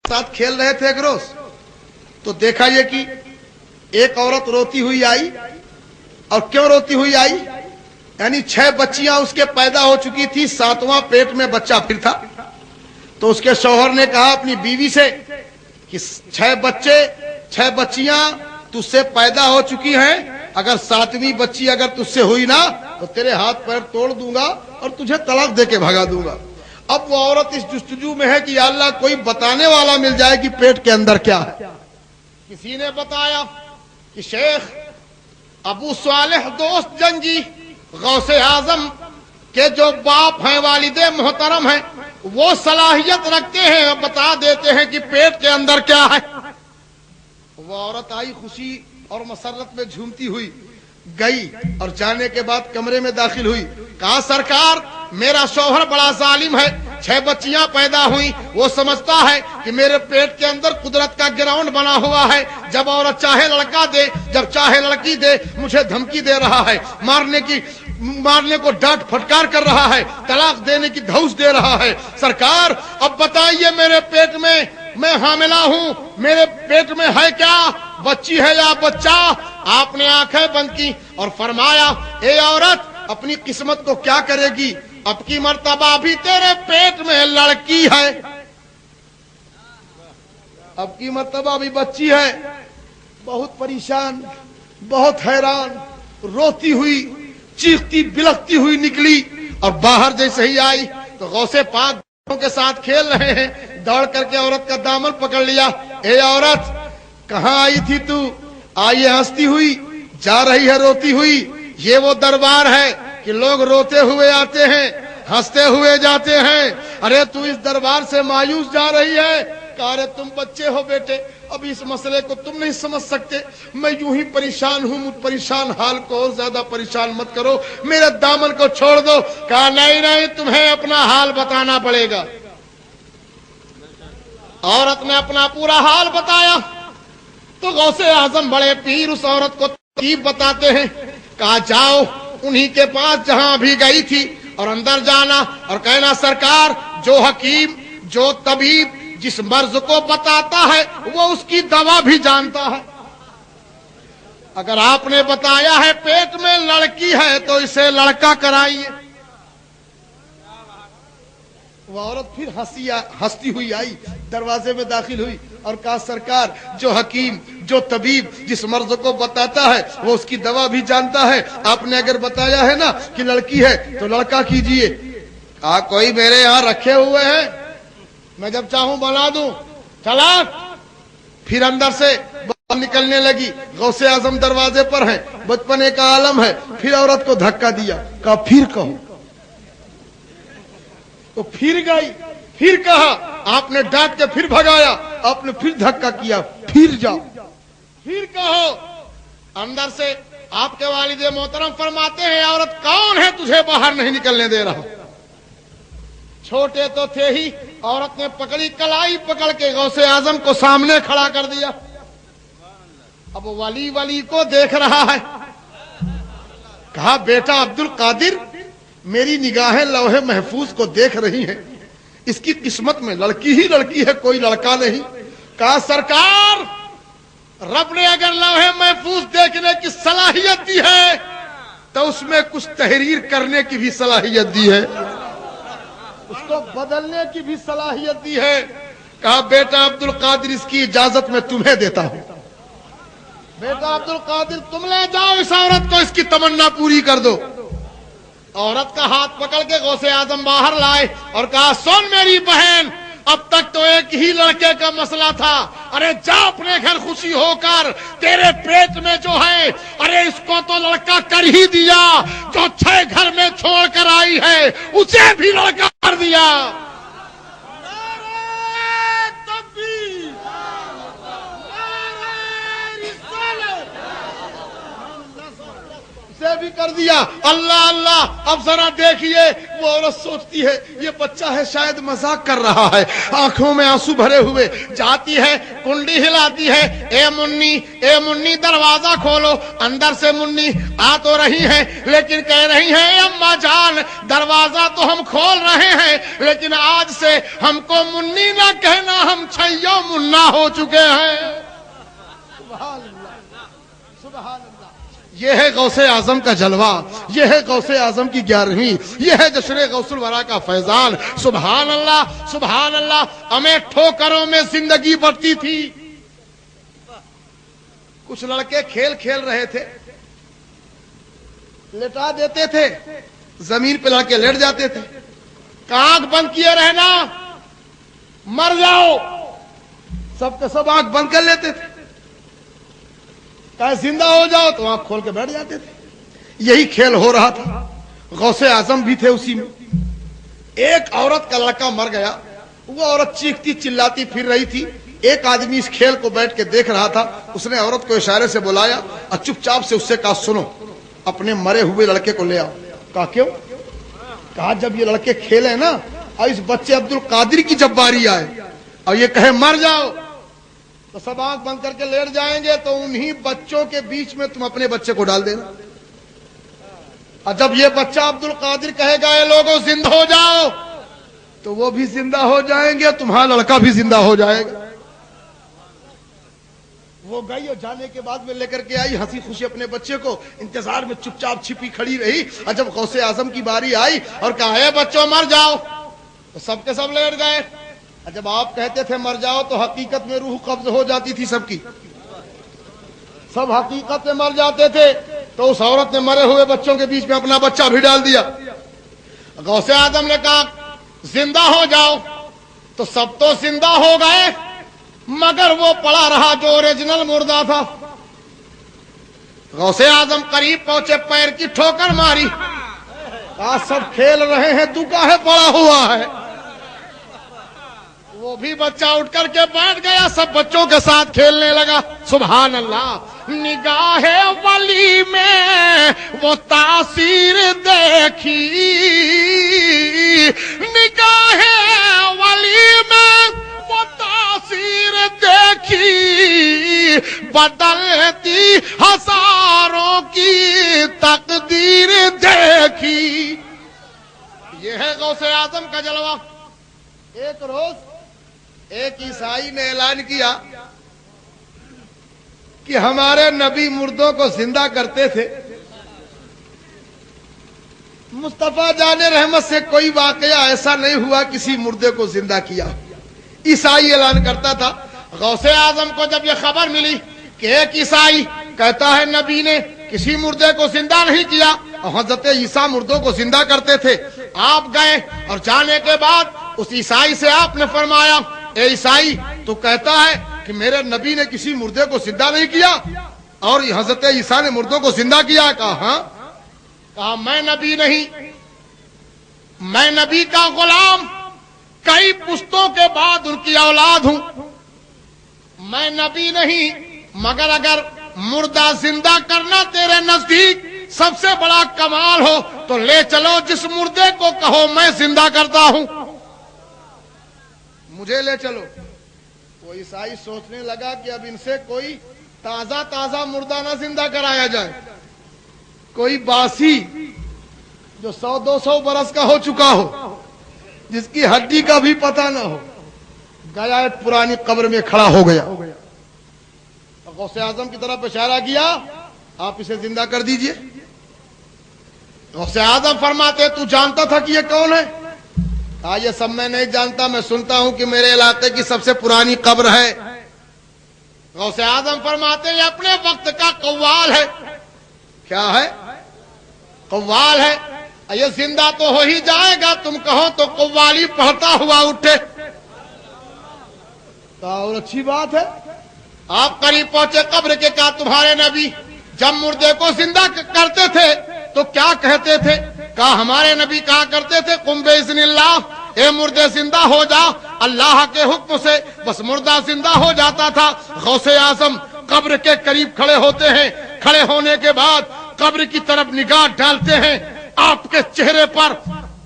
ساتھ کھیل رہے تھے ایک روز تو دیکھا یہ کہ ایک عورت روتی ہوئی آئی. اور کیوں روتی ہوئی آئی؟ یعنی 6 بچیاں اس کے پیدا ہو چکی تھی، 7واں پیٹ میں بچہ پھر تھا. تو اس کے شوہر نے کہا اپنی بیوی سے کہ 6 بچیاں تجھ سے پیدا ہو چکی ہیں، اگر 7ویں بچی اگر تجھ سے ہوئی نا تو تیرے ہاتھ پیر توڑ دوں گا اور تجھے طلاق دے کے بھگا دوں گا. اب وہ عورت اس جستجو میں ہے کہ یا اللہ کوئی بتانے والا مل جائے کہ پیٹ کے اندر کیا ہے. کسی نے بتایا کہ شیخ ابو صالح دوست جنگی غوث اعظم کے جو باپ ہیں، والد محترم ہیں، وہ صلاحیت رکھتے ہیں، بتا دیتے ہیں کہ پیٹ کے اندر کیا ہے. وہ عورت آئی خوشی اور مسرت میں جھومتی ہوئی، گئی اور جانے کے بعد کمرے میں داخل ہوئی. کہا سرکار میرا شوہر بڑا ظالم ہے، 6 بچیاں پیدا ہوئی، وہ سمجھتا ہے کہ میرے پیٹ کے اندر قدرت کا گراؤنڈ بنا ہوا ہے، جب عورت چاہے لڑکا دے، جب چاہے لڑکی دے، مجھے دھمکی دے رہا ہے، مارنے کو ڈانٹ پھٹکار کر رہا ہے، طلاق دینے کی دھوس دے رہا ہے. سرکار اب بتائیے میرے پیٹ میں حاملہ ہوں، میرے پیٹ میں ہے کیا، بچی ہے یا بچہ؟ آپ نے آنکھیں بند کی اور فرمایا اے عورت اپنی قسمت کو کیا کرے گی، اب کی مرتبہ بھی تیرے پیٹ میں لڑکی ہے، اب کی مرتبہ بھی بچی ہے. بہت پریشان، بہت حیران، روتی ہوئی چیختی بلکتی ہوئی نکلی اور باہر جیسے ہی آئی تو غوث پاک کے ساتھ کھیل رہے ہیں، دوڑ کر کے عورت کا دامن پکڑ لیا. اے عورت کہاں آئی تھی تو؟ آئیے ہنستی ہوئی جا رہی ہے روتی ہوئی. یہ وہ دربار ہے کہ لوگ روتے ہوئے آتے ہیں، ہنستے ہوئے جاتے ہیں. ارے تو اس دربار سے مایوس جا رہی ہے. کہا ارے تم بچے ہو بیٹے، اب اس مسئلے کو تم نہیں سمجھ سکتے، میں یوں ہی پریشان ہوں، مجھ پریشان حال کو اور زیادہ پریشان مت کرو، میرے دامن کو چھوڑ دو. کہا نہیں تمہیں اپنا حال بتانا پڑے گا. عورت نے اپنا پورا حال بتایا تو غوث اعظم بڑے پیر اس عورت کو ترتیب بتاتے ہیں. کہا جاؤ انہی کے پاس جہاں ابھی گئی تھی اور اندر جانا اور کہنا سرکار جو حکیم جو طبیب جس مرض کو بتاتا ہے وہ اس کی دوا بھی جانتا ہے. اگر آپ نے بتایا ہے پیٹ میں لڑکی ہے تو اسے لڑکا کرائیے. وہ عورت پھر ہنستی ہوئی آئی، دروازے میں داخل ہوئی اور کہا سرکار جو حکیم جو طبیب جس مرض کو بتاتا ہے وہ اس کی دوا بھی جانتا ہے، آپ نے اگر بتایا ہے نا کہ لڑکی ہے تو لڑکا کیجئے. کہا کوئی میرے یہاں رکھے ہوئے ہیں، میں جب چاہوں بنا دوں. چلا پھر اندر سے باہر نکلنے لگی. غوث اعظم دروازے پر ہیں، بچپنے کا عالم ہے. پھر عورت کو دھکا دیا، کہا پھر کہو. تو پھر گئی، پھر کہا، آپ نے ڈانٹ کے پھر بھگایا، آپ نے پھر دھکا کیا، پھر جاؤ، پھر کہو. اندر سے آپ کے والد محترم فرماتے ہیں عورت کون ہے تجھے باہر نہیں نکلنے دے رہا؟ چھوٹے تو تھے ہی، عورت نے پکڑی کلائی پکڑ کے غوث اعظم کو سامنے کھڑا کر دیا. اب ولی کو دیکھ رہا ہے. کہا بیٹا عبد القادر میری نگاہیں لوح محفوظ کو دیکھ رہی ہیں، اس کی قسمت میں لڑکی ہی لڑکی ہے، کوئی لڑکا نہیں. کہا سرکار رب نے اگر لوح محفوظ دیکھنے کی صلاحیت دی ہے تو اس میں کچھ تحریر کرنے کی بھی صلاحیت دی ہے، اس کو بدلنے کی بھی صلاحیت دی ہے. کہا بیٹا عبد القادر اس کی اجازت میں تمہیں دیتا ہوں. بیٹا عبد القادر تم لے جاؤ اس عورت کو، اس کی تمنا پوری کر دو. عورت کا ہاتھ پکڑ کے غوث اعظم باہر لائے اور کہا سن میری بہن، اب تک تو ایک ہی لڑکے کا مسئلہ تھا، ارے جا اپنے گھر خوشی ہو کر، تیرے پیٹ میں جو ہے ارے اس کو تو لڑکا کر ہی دیا، جو 6 گھر میں چھوڑ کر آئی ہے اسے بھی لڑکا کر دیا. بھی کر دیا. اللہ اللہ اب ذرا دیکھیے وہ عورت سوچتی ہے یہ بچہ ہے شاید مذاق کر رہا ہے، آنکھوں میں آنسو بھرے ہوئے جاتی ہے، کنڈی ہلاتی ہے، اے منی دروازہ کھولو۔ اندر سے منی آ تو رہی ہے لیکن کہہ رہی ہے اے اماں جان دروازہ تو ہم کھول رہے ہیں لیکن آج سے ہم کو منی نہ کہنا، ہم چھیو منا ہو چکے ہیں۔ سبحان اللہ، سبحان اللہ۔ یہ ہے غوث اعظم کا جلوہ، یہ ہے غوث اعظم کی 11ویں، یہ ہے جشن غوث الورا کا فیضان۔ سبحان اللہ، سبحان اللہ۔ ہمیں ٹھوکروں میں زندگی بڑھتی تھی۔ کچھ لڑکے کھیل کھیل رہے تھے، لٹا دیتے تھے، زمین پہ لڑکے لیٹ جاتے تھے، آنکھ بند کیے رہنا مر جاؤ، سب کے سب آنکھ بند کر لیتے تھے، کہے زندہ ہو جاؤ تو آنکھ کھول کے بیٹھ جاتے تھے۔ یہی کھیل ہو رہا تھا، غوث اعظم بھی تھے اسی میں۔ ایک عورت کا لڑکا مر گیا، وہ عورت چیختی چلاتی پھر رہی تھی، ایک آدمی اس کھیل کو بیٹھ کے دیکھ رہا تھا، اس نے عورت کو اشارے سے بلایا اور چپ چاپ سے اس سے کہا سنو اپنے مرے ہوئے لڑکے کو لے آؤ۔ کہا کیوں؟ کہا جب یہ لڑکے کھیلے نا اور اس بچے عبد القادر کی جب باری آئے اور یہ کہے مر جاؤ تو سب آنکھ بند کر کے لیٹ جائیں گے، تو انہی بچوں کے بیچ میں تم اپنے بچے کو ڈال دینا، اور جب یہ بچہ عبد القادر کہے گا اے لوگوں زندہ ہو جاؤ تو وہ بھی زندہ ہو جائیں گے، تمہارا لڑکا بھی زندہ ہو جائے گا۔ وہ گئی اور جانے کے بعد میں لے کر کے آئی ہنسی خوشی اپنے بچے کو، انتظار میں چپ چاپ چھپی کھڑی رہی، اور جب غوث اعظم کی باری آئی اور کہا اے بچوں مر جاؤ تو سب کے سب لیٹ گئے۔ اور جب آپ کہتے تھے مر جاؤ تو حقیقت میں روح قبض ہو جاتی تھی سب کی، سب حقیقت میں مر جاتے تھے، تو اس عورت نے مرے ہوئے بچوں کے بیچ میں اپنا بچہ بھی ڈال دیا۔ غوث اعظم نے کہا زندہ ہو جاؤ تو سب تو زندہ ہو گئے مگر وہ پڑا رہا جو اوریجنل مردہ تھا۔ غوث اعظم قریب پہنچے، پیر کی ٹھوکر ماری، کہا سب کھیل رہے ہیں تو کاہے پڑا ہوا ہے؟ وہ بھی بچہ اٹھ کر کے بیٹھ گیا، سب بچوں کے ساتھ کھیلنے لگا۔ سبحان اللہ۔ نگاہ ولی میں وہ تاثیر دیکھی، نگاہ ولی میں وہ تاثیر دیکھی، بدلتی ہزاروں کی تقدیر دیکھی۔ یہ ہے غوث اعظم کا جلوہ۔ ایک روز ایک عیسائی نے اعلان کیا کہ ہمارے نبی مردوں کو زندہ کرتے تھے، مصطفیٰ جان رحمت سے کوئی واقعہ ایسا نہیں ہوا کسی مردے کو زندہ کیا۔ عیسائی اعلان کرتا تھا۔ غوث اعظم کو جب یہ خبر ملی کہ ایک عیسائی کہتا ہے نبی نے کسی مردے کو زندہ نہیں کیا اور حضرت عیسیٰ مردوں کو زندہ کرتے تھے، آپ گئے اور جانے کے بعد اس عیسائی سے آپ نے فرمایا اے عیسائی تو کہتا ہے کہ میرے نبی نے کسی مردے کو زندہ نہیں کیا اور حضرت عیسیٰ نے مردوں کو زندہ کیا؟ کہا ہاں۔ کہا میں نبی نہیں، میں نبی کا غلام، کئی پشتوں کے بعد ان کی اولاد ہوں، میں نبی نہیں، مگر اگر مردہ زندہ کرنا تیرے نزدیک سب سے بڑا کمال ہو تو لے چلو، جس مردے کو کہو میں زندہ کرتا ہوں مجھے لے چلو۔ وہ عیسائی سوچنے لگا کہ اب ان سے کوئی تازہ مردہ نہ زندہ کرایا جائے، کوئی باسی جو 100-200 برس کا ہو چکا ہو، جس کی ہڈی کا بھی پتہ نہ ہو، گیا ایک پرانی قبر میں کھڑا ہو گیا۔ غوث اعظم کی طرف اشارہ کیا، آپ اسے زندہ کر دیجئے۔ غوث اعظم فرماتے تو جانتا تھا کہ یہ کون ہے؟ کہا یہ سب میں نہیں جانتا، میں سنتا ہوں کہ میرے علاقے کی سب سے پرانی قبر ہے۔ غوث اعظم فرماتے یہ اپنے وقت کا قوال ہے۔ کیا ہے؟ قوال ہے۔ یہ زندہ تو ہو ہی جائے گا، تم کہو تو قوالی پڑھتا ہوا اٹھے۔ کہا اور اچھی بات ہے۔ آپ قریب پہنچے قبر کے، کہا تمہارے نبی جب مردے کو زندہ کرتے تھے تو کیا کہتے تھے؟ کہا ہمارے نبی کہا کرتے تھے قم باذن اللہ، اے مردے زندہ ہو جا اللہ کے حکم سے، بس مردہ زندہ ہو جاتا تھا۔ غوث اعظم قبر کے قریب کھڑے ہوتے ہیں، کھڑے ہونے کے بعد قبر کی طرف نگاہ ڈالتے ہیں، آپ کے چہرے پر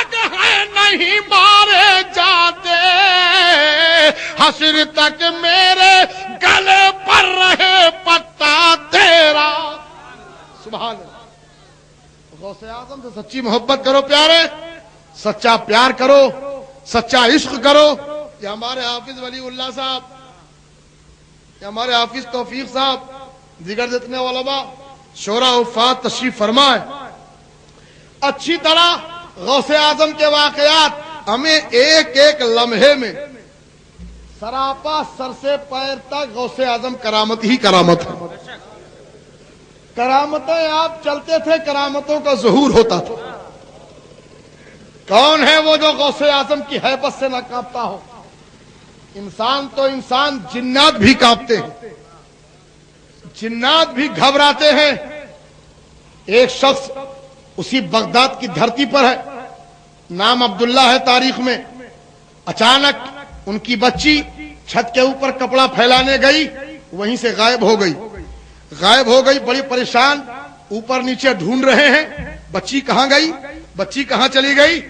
تک ہے نہیں مارے جاتے، حشر تک میرے گلے پر رہے پتا تیرا۔ سبحان اللہ۔ غوث اعظم سے سچی محبت کرو پیارے، سچا پیار کرو، سچا عشق کرو۔ یہ ہمارے حافظ ولی اللہ صاحب، یہ ہمارے حافظ توفیق صاحب، دیگر جتنے علماء شورا وفات تشریف فرمائے، اچھی طرح غوث اعظم کے واقعات ہمیں ایک ایک لمحے میں سراپا سر سے پیر تک غوث اعظم کرامت ہی کرامت ہے۔ کرامتیں آپ چلتے تھے، کرامتوں کا ظہور ہوتا تھا۔ کون ہے وہ جو غوث اعظم کی ہیبت سے نہ کانپتا ہو؟ انسان تو انسان، جنات بھی کانپتے ہیں، جنات بھی گھبراتے ہیں۔ ایک شخص اسی بغداد کی دھرتی پر ہے، نام عبداللہ ہے تاریخ میں، اچانک ان کی بچی چھت کے اوپر کپڑا پھیلانے گئی، وہیں سے غائب ہو گئی، بڑی پریشان، اوپر نیچے ڈھونڈ رہے ہیں بچی کہاں گئی، بچی کہاں چلی گئی۔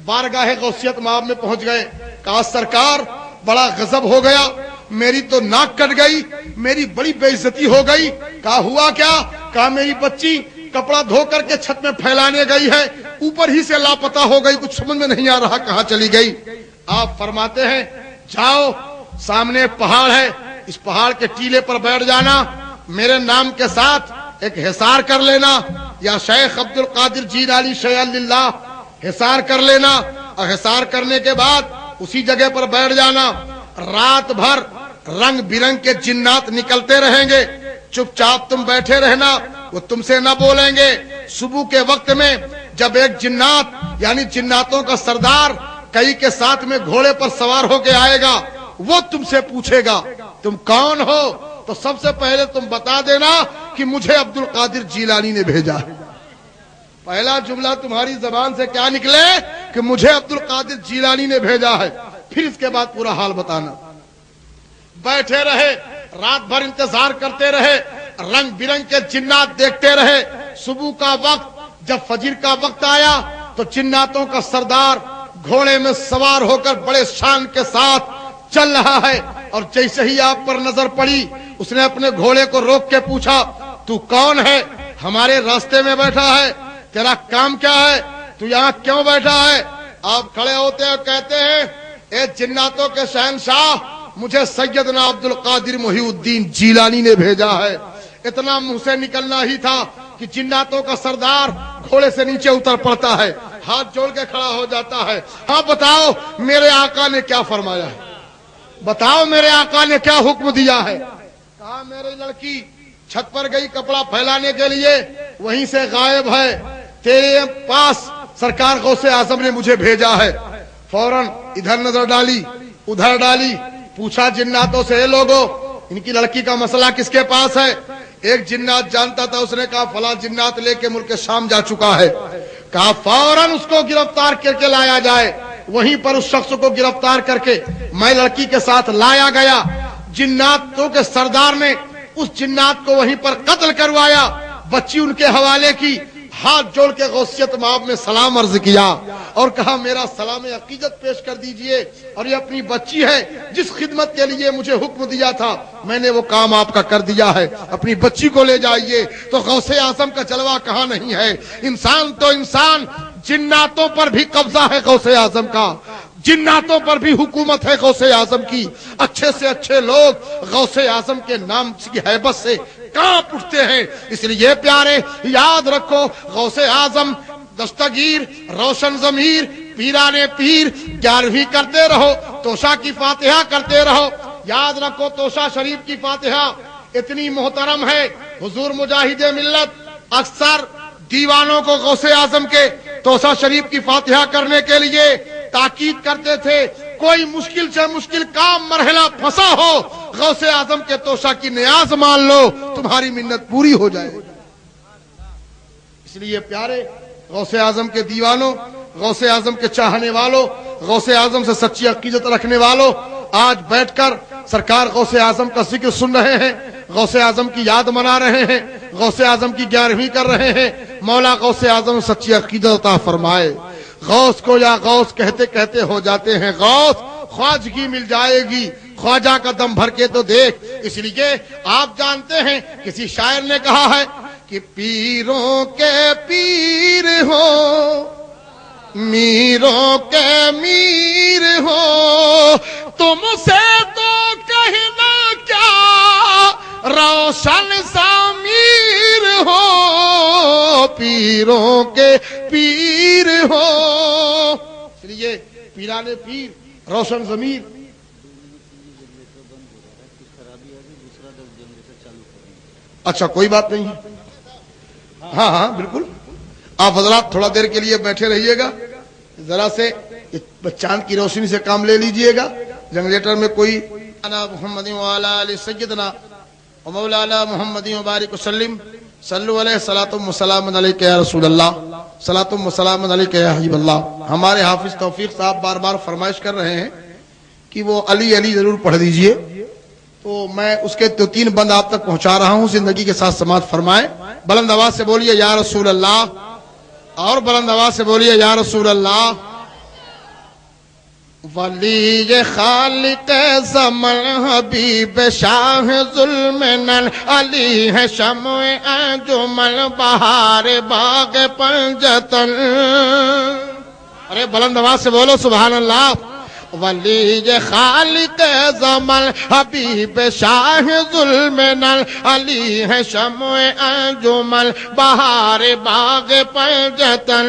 بارگاہ غوثیت مآب میں پہنچ گئے، کہا سرکار بڑا غضب ہو گیا، میری تو ناک کٹ گئی، میری بڑی بے عزتی ہو گئی۔ کہا ہوا کیا؟ کہا میری بچی کپڑا دھو کر کے چھت میں پھیلانے گئی ہے، اوپر ہی سے لاپتہ ہو گئی، کچھ سمجھ میں نہیں آ رہا کہاں چلی گئی۔ آپ فرماتے ہیں جاؤ، سامنے پہاڑ ہے، اس پہاڑ کے ٹیلے پر بیٹھ جانا، میرے نام کے ساتھ ایک حصار کر لینا، یا شیخ عبد القادر جیلانی شیع اللہ، حصار کر لینا، اور حصار کرنے کے بعد اسی جگہ پر بیٹھ جانا۔ رات بھر رنگ برنگ کے جنات نکلتے رہیں گے، چپ چاپ تم بیٹھے رہنا، وہ تم سے نہ بولیں گے۔ صبح کے وقت میں جب ایک جنات یعنی جناتوں کا سردار کئی کے ساتھ میں گھوڑے پر سوار ہو کے آئے گا، وہ تم سے پوچھے گا تم کون ہو، تو سب سے پہلے تم بتا دینا کہ مجھے عبد القادر جیلانی نے بھیجا ہے۔ پہلا جملہ تمہاری زبان سے کیا نکلے کہ مجھے عبد القادر جیلانی نے بھیجا ہے، پھر اس کے بعد پورا حال بتانا۔ بیٹھے رہے، رات بھر انتظار کرتے رہے، رنگ برنگ کے جنات دیکھتے رہے۔ صبح کا وقت جب فجر کا وقت آیا تو جناتوں کا سردار گھوڑے میں سوار ہو کر بڑے شان کے ساتھ چل رہا ہے، اور جیسے ہی آپ پر نظر پڑی اس نے اپنے گھوڑے کو روک کے پوچھا تو کون ہے؟ ہمارے راستے میں بیٹھا ہے، تیرا کام کیا ہے؟ تو یہاں کیوں بیٹھا ہے؟ آپ کھڑے ہوتے ہیں اور کہتے ہیں اے جناتوں کے شہنشاہ، مجھے سیدنا عبد القادر محی الدین جیلانی نے بھیجا ہے۔ اتنا منہ سے نکلنا ہی تھا کہ جناتوں کا سردار گھوڑے سے نیچے اتر پڑتا ہے، ہاتھ جوڑ کے کھڑا ہو جاتا ہے۔ ہاں بتاؤ میرے آقا نے کیا فرمایا ہے، بتاؤ میرے آقا نے کیا حکم دیا ہے؟ کہا میری لڑکی چھت پر گئی کپڑا پھیلانے کے لیے، وہیں سے غائب ہے، تیرے پاس سرکار غوث اعظم نے مجھے بھیجا ہے۔ فوراً ادھر نظر ڈالی، ادھر ڈالی، پوچھا جناتوں سے اے لوگو ان کی لڑکی کا مسئلہ کس کے پاس ہے؟ ایک جنات جانتا تھا، اس نے کہا فلاں جنات لے کے ملک شام جا چکا ہے۔ کہا فوراً اس کو گرفتار کر کے لایا جائے۔ وہیں پر اس شخص کو گرفتار کر کے میں لڑکی کے ساتھ لایا گیا۔ جناتوں کے سردار نے اس جنات کو وہیں پر قتل کروایا، بچی ان کے حوالے کی، ہاتھ جوڑ کے غوثیت مآب میں سلام عرض کیا اور کہا میرا سلام عقیدت پیش کر دیجئے، اور یہ اپنی بچی ہے جس خدمت کے لیے مجھے حکم دیا تھا، میں نے وہ کام آپ کا کر دیا ہے، اپنی بچی کو لے جائیے۔ تو غوث اعظم کا جلوہ کہاں نہیں ہے؟ انسان تو انسان، جناتوں پر بھی قبضہ ہے غوث اعظم کا، جناتوں پر بھی حکومت ہے غوث اعظم کی۔ اچھے سے اچھے لوگ غوث اعظم کے نام کی ہیبت سے کانپ اٹھتے ہیں۔ اس لیے پیارے یاد رکھو، غوث اعظم دستگیر، روشن ضمیر، پیرانے پیر 11ویں کرتے رہو، توشا کی فاتحہ کرتے رہو۔ یاد رکھو توشا شریف کی فاتحہ اتنی محترم ہے، حضور مجاہد ملت اکثر دیوانوں کو غوث اعظم کے توشا شریف کی فاتحہ کرنے کے لیے تاکید کرتے تھے، کوئی مشکل سے مشکل کام مرحلہ پھنسا ہو، غوث اعظم کے توشا کی نیاز مان لو، تمہاری منت پوری ہو جائے۔ اس لیے پیارے غوث اعظم کے دیوانوں، غوث اعظم کے چاہنے والوں، غوث اعظم سے سچی عقیدت رکھنے والوں، آج بیٹھ کر سرکار غوث اعظم کا ذکر سن رہے ہیں، غوث اعظم کی یاد منا رہے ہیں، غوث اعظم کی 11ویں کر رہے ہیں۔ مولا غوث اعظم سچی عقیدت عطا فرمائے۔ غوث کو یا غوث کہتے کہتے ہو جاتے ہیں غوث، خواجگی مل جائے گی، خواجہ کا دم بھر کے تو دیکھ۔ اس لیے آپ جانتے ہیں کسی شاعر نے کہا ہے کہ پیروں کے پیر ہو، میروں کے میر ہو، تم سے تو کہنا کیا روشن ضمیر ہو، پیروں کے پیر ہو۔ اس لیے پیرانے پیر روشن ضمیر۔ اچھا کوئی بات نہیں، ہاں ہاں بالکل، آپ حضرات تھوڑا دیر کے لیے بیٹھے رہیے گا، ذرا سے چاند کی روشنی سے کام لے لیجئے گا۔ جنریٹر میں کوئی محمد وعلی آل سیدنا ومولانا محمد وبارک وسلم صلو علیہ صلاۃ و سلام علیک یا رسول اللہ، صلاۃ و سلام علیک یا حبیب اللہ۔ ہمارے حافظ توفیق صاحب بار بار فرمائش کر رہے ہیں کہ وہ علی علی ضرور پڑھ دیجئے، تو میں اس کے 2-3 بند آپ تک پہنچا رہا ہوں، زندگی کے ساتھ سماعت فرمائیں۔ بلند آواز سے بولیے یا رسول اللہ، اور بلند آواز سے بولیے یا رسول اللہ۔ ولی خالق زمن حبیب شاہ ظلمنن علی ہے شمع انجمن بہار باغ پنجتن۔ ارے بلند آواز سے بولو سبحان اللہ۔ ولی خالق زمن حبیب شاہ ظلمنن علی ہے شمع انجمن بہار باغ پنجتن۔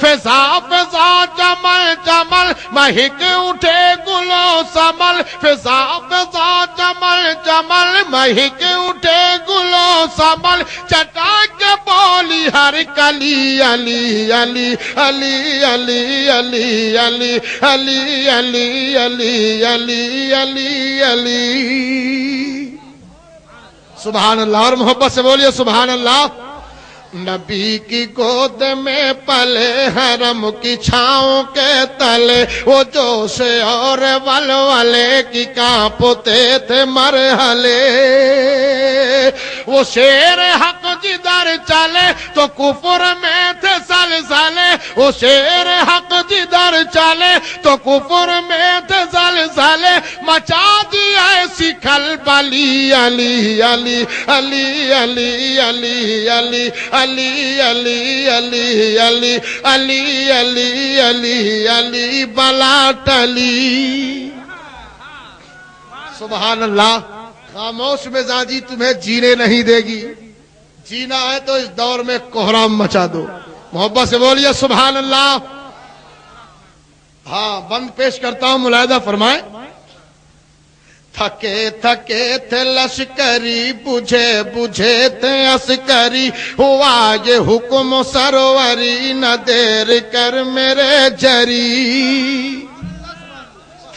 فضا فضا جمل جمل مہک اٹھے گلو سمل، فضا فضا جمل جمل مہک اٹھے گلو سمل، چٹا کے بولی ہر کلی علی علی علی علی علی علی علی علی علی علی علی علی۔ سبحان اللہ، اور محبت سے بولیے سبحان اللہ۔ نبی کی گود میں پلے حرم کی چھاؤں کے تلے، وہ جوش اور ولولے کی کانپتے تھے مرحلے، وہ شیر حق جدھر چلے تو کفر میں تھے زلزلے، وہ شیر حق جدھر چلے تو کفر میں تھے زلزلے، مچا دیا ایسی کھلبلی علی علی علی علی علی علی علی علی علی علی علی علی علی علی بلا ٹلی۔ سبحان اللہ۔ خاموش مزاجی تمہیں جینے نہیں دے گی، جینا ہے تو اس دور میں کوہرام مچا دو۔ محبت سے بولیے سبحان اللہ۔ ہاں بند پیش کرتا ہوں، ملاحظہ فرمائیں۔ تھکے تھکے تھے لشکری، بجھے بجھے تھے عسکری، ہوا یہ حکم سروری، نہ دیر کر میرے جری۔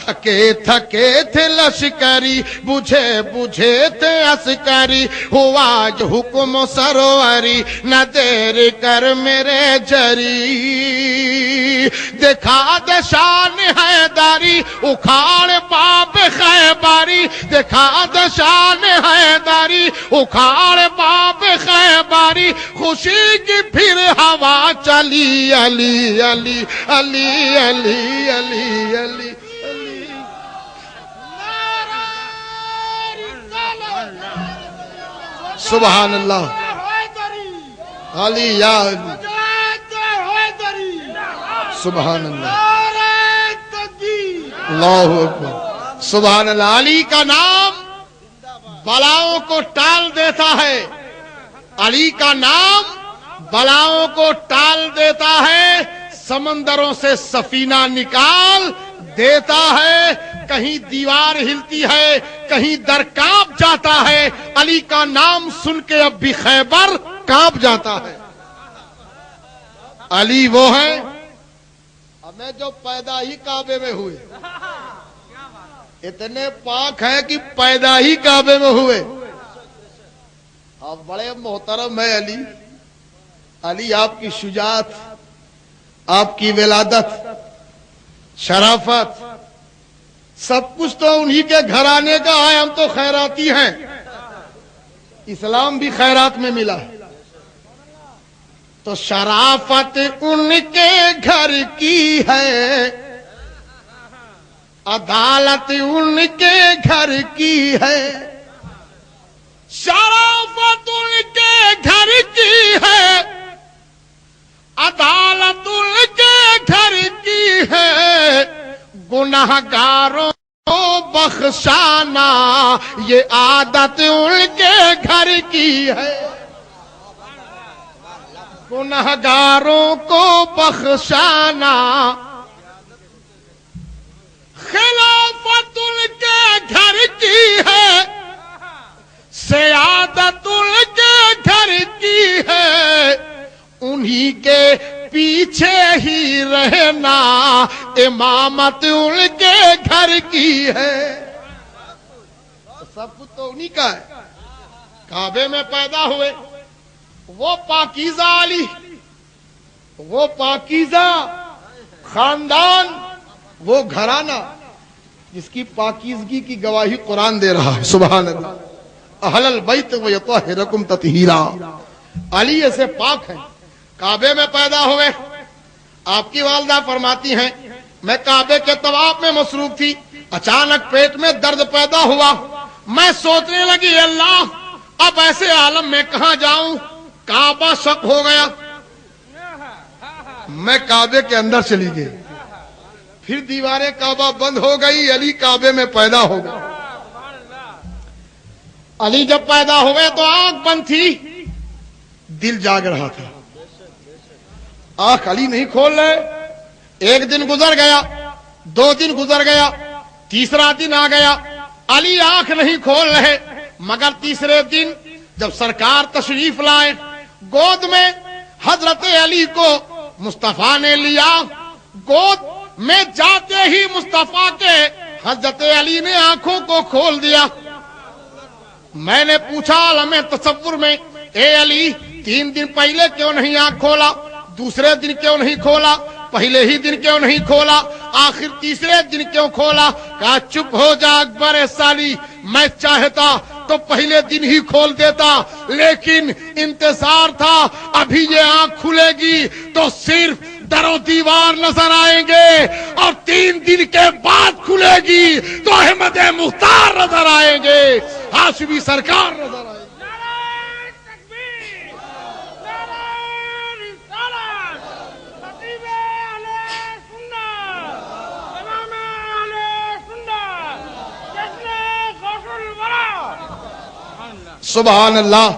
تھکے تھکے تھے لشکری، بجھے بجھے تھے عسکری، ہوا یہ حکم سروری، نہ دیر کر میرے جری۔ دکھا دے شان حیداری، اکھاڑ باب خیباری، دکھا دے شان حیداری، اکھاڑ باب خیباری، خوشی کی پھر ہوا چلی علی علی علی علی علی علی۔ سبحان اللہ۔ علی یا علی، سبحان اللہ، اللہ اکبر، سبحان اللہ۔ علی کا نام بلاؤں کو ٹال دیتا ہے، علی کا نام بلاؤں کو ٹال دیتا ہے، سمندروں سے سفینہ نکال دیتا ہے، کہیں دیوار ہلتی ہے، کہیں در کانپ جاتا ہے، علی کا نام سن کے اب بھی خیبر کانپ جاتا ہے۔ علی وہ ہے ہمیں جو پیدا ہی کعبے میں ہوئے، اتنے پاک ہیں کہ پیدا ہی کعبے میں ہوئے۔ آپ بڑے محترم ہے علی، علی آپ کی شجاعت، آپ کی ولادت، شرافت، سب کچھ تو انہی کے گھرانے کا ہے، ہم تو خیراتی ہیں، اسلام بھی خیرات میں ملا ہے۔ تو شرافت ان کے گھر کی ہے، عدالت ان کے گھر کی ہے، شرافت ان کے گھر کی ہے، عدالت ان کے گھر کی ہے، گنہگاروں کو بخشانا یہ عادت ان کے گھر کی ہے، گنہگاروں کو بخشانا خلافت ان کے گھر کی ہے، سیادت ان کے گھر کی ہے، انہی کے پیچھے ہی رہنا امامت ان کے گھر کی ہے۔ سب کچھ تو انہی کا ہے۔ کعبے میں پیدا ہوئے وہ پاکیزہ علی، وہ پاکیزہ خاندان، وہ گھرانہ جس کی پاکیزگی کی گواہی قرآن دے رہا ہے۔ سبحان اللہ، اہل البیت ویطہرکم تطہیرا، علی ایسے پاک ہیں۔ کعبے میں پیدا ہوئے، آپ کی والدہ فرماتی ہیں میں کعبے کے طواف میں مصروف تھی، اچانک پیٹ میں درد پیدا ہوا، میں سوچنے لگی اللہ اب ایسے عالم میں کہاں جاؤں، کعبہ شق ہو گیا، میں کعبے کے اندر چلی گئی، پھر دیواریں کعبہ بند ہو گئی، علی کعبے میں پیدا ہو گئے۔ علی جب پیدا ہوئے تو آنکھ بند تھی، دل جاگ رہا تھا، آنکھ علی نہیں کھول رہے۔ ایک دن گزر گیا، 2 دن گزر گیا، تیسرا دن آ گیا، علی آنکھ نہیں کھول رہے، مگر تیسرے دن جب سرکار تشریف لائے، گود میں حضرت علی کو مصطفیٰ نے لیا، گود میں جاتے ہی مصطفیٰ کے حضرت علی نے آنکھوں کو کھول دیا۔ میں نے پوچھا عالم تصور میں، اے علی 3 دن پہلے کیوں نہیں آنکھ کھولا، دوسرے دن کیوں نہیں کھولا، پہلے ہی دن کیوں نہیں کھولا، آخر تیسرے دن کیوں کھولا؟ کہا چپ ہو جا اکبر سالی، میں چاہتا تو پہلے دن ہی کھول دیتا، لیکن انتظار تھا ابھی یہ آنکھ کھلے گی تو صرف در و دیوار نظر آئیں گے، اور 3 دن کے بعد کھلے گی تو احمد مختار نظر آئیں گے، ہاشمی سرکار نظر آئیں گے۔ سبحان اللہ۔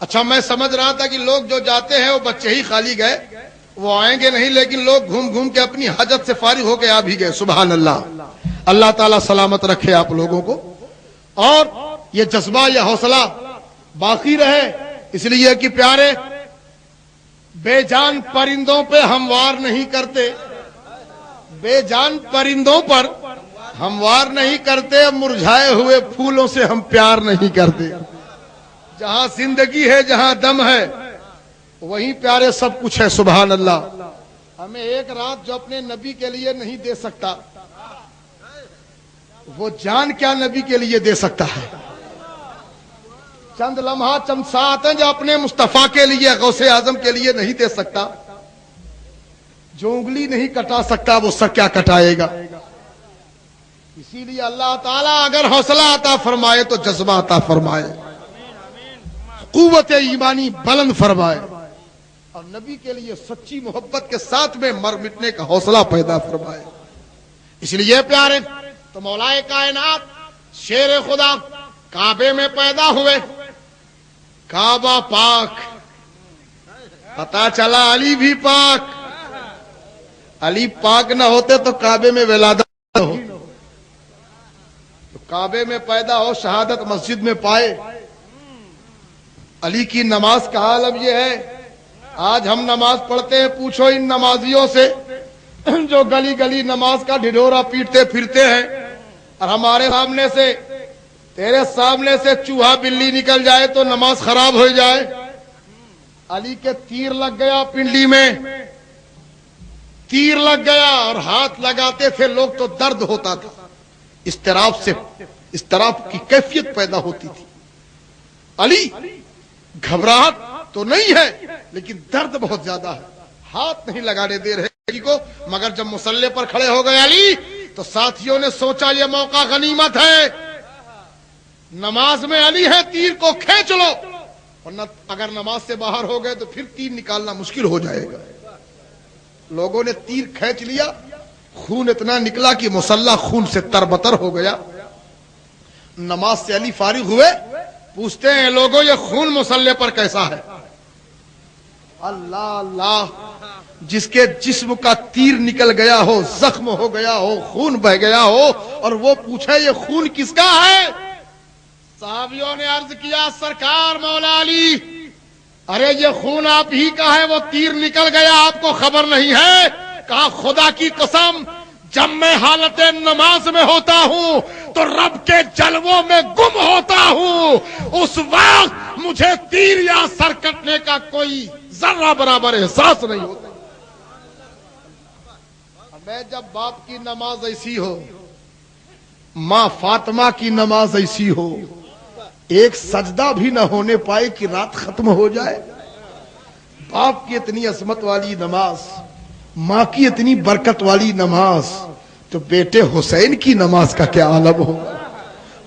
اچھا میں سمجھ رہا تھا کہ لوگ جو جاتے ہیں وہ بچے ہی خالی گئے، وہ آئیں گے نہیں، لیکن لوگ گھوم گھوم کے اپنی حاجت سے فارغ ہو کے آ بھی گئے۔ سبحان اللہ، اللہ تعالیٰ سلامت رکھے آپ لوگوں کو، اور یہ جذبہ یہ حوصلہ باقی رہے، اس لیے کہ پیارے بے جان پرندوں پہ ہم وار نہیں کرتے، بے جان پرندوں پر ہم وار نہیں کرتے، مرجھائے ہوئے پھولوں سے ہم پیار نہیں کرتے۔ جہاں زندگی ہے، جہاں دم ہے، وہیں پیارے سب کچھ ہے۔ سبحان اللہ۔ ہمیں ایک رات جو اپنے نبی کے لیے نہیں دے سکتا، وہ جان کیا نبی کے لیے دے سکتا ہے؟ چند لمحہ چند ساعت ہیں جو اپنے مصطفیٰ کے لیے، غوث اعظم کے لیے نہیں دے سکتا، جو انگلی نہیں کٹا سکتا وہ سر کیا کٹائے گا؟ اسی لیے اللہ تعالیٰ اگر حوصلہ عطا فرمائے تو جذبہ عطا فرمائے، قوت ایمانی بلند فرمائے، اور نبی کے لیے سچی محبت کے ساتھ میں مر مٹنے کا حوصلہ پیدا فرمائے۔ اس لیے پیارے تو مولا کائنات شیر خدا کعبے میں پیدا ہوئے، کعبہ پاک، پتا چلا علی بھی پاک، علی پاک نہ ہوتے تو کعبے میں ولادت نہ ہو، تو کعبے میں پیدا ہو، شہادت مسجد میں پائے۔ علی کی نماز کا حال اب یہ ہے، آج ہم نماز پڑھتے ہیں، پوچھو ان نمازیوں سے جو گلی گلی نماز کا ڈھڈورا پیٹتے پھرتے ہیں، اور ہمارے سامنے سے، تیرے سامنے سے چوہا بلی نکل جائے تو نماز خراب ہو جائے۔ علی کے تیر لگ گیا پنڈلی میں، تیر لگ گیا، اور ہاتھ لگاتے تھے لوگ تو درد ہوتا تھا، اضطراب سے، اضطراب کی کیفیت پیدا ہوتی تھی۔ علی گھبراہٹ تو نہیں ہے لیکن درد بہت زیادہ ہے, ہاتھ نہیں لگانے دے رہے کو. مگر جب مصلی پر کھڑے ہو گئے علی تو ساتھیوں نے سوچا یہ موقع غنیمت ہے, نماز میں علی ہے, تیر کو کھینچ لو, ورنہ اگر نماز سے باہر ہو گئے تو پھر تیر نکالنا مشکل ہو جائے گا. لوگوں نے تیر کھینچ لیا, خون اتنا نکلا کہ مصلی خون سے تربتر ہو گیا. نماز سے علی فارغ ہوئے, پوچھتے ہیں لوگوں یہ خون مصلی پر کیسا ہے؟ اللہ اللہ, جس کے جسم کا تیر نکل گیا ہو, زخم ہو گیا ہو, خون بہ گیا ہو, اور وہ پوچھے یہ خون کس کا ہے؟ صحابیوں نے عرض کیا سرکار مولا علی, ارے یہ خون آپ ہی کا ہے, وہ تیر نکل گیا آپ کو خبر نہیں ہے. کہا خدا کی قسم جب میں حالت نماز میں ہوتا ہوں تو رب کے جلووں میں گم ہوتا ہوں, اس وقت مجھے تیر یا سر کٹنے کا کوئی ذرہ برابر احساس نہیں ہوتا. میں جب باپ کی نماز ایسی ہو, ماں فاطمہ کی نماز ایسی ہو, ایک سجدہ بھی نہ ہونے پائے کہ رات ختم ہو جائے. باپ کی اتنی عظمت والی نماز, ماں کی اتنی برکت والی نماز, تو بیٹے حسین کی نماز کا کیا عالم ہوگا,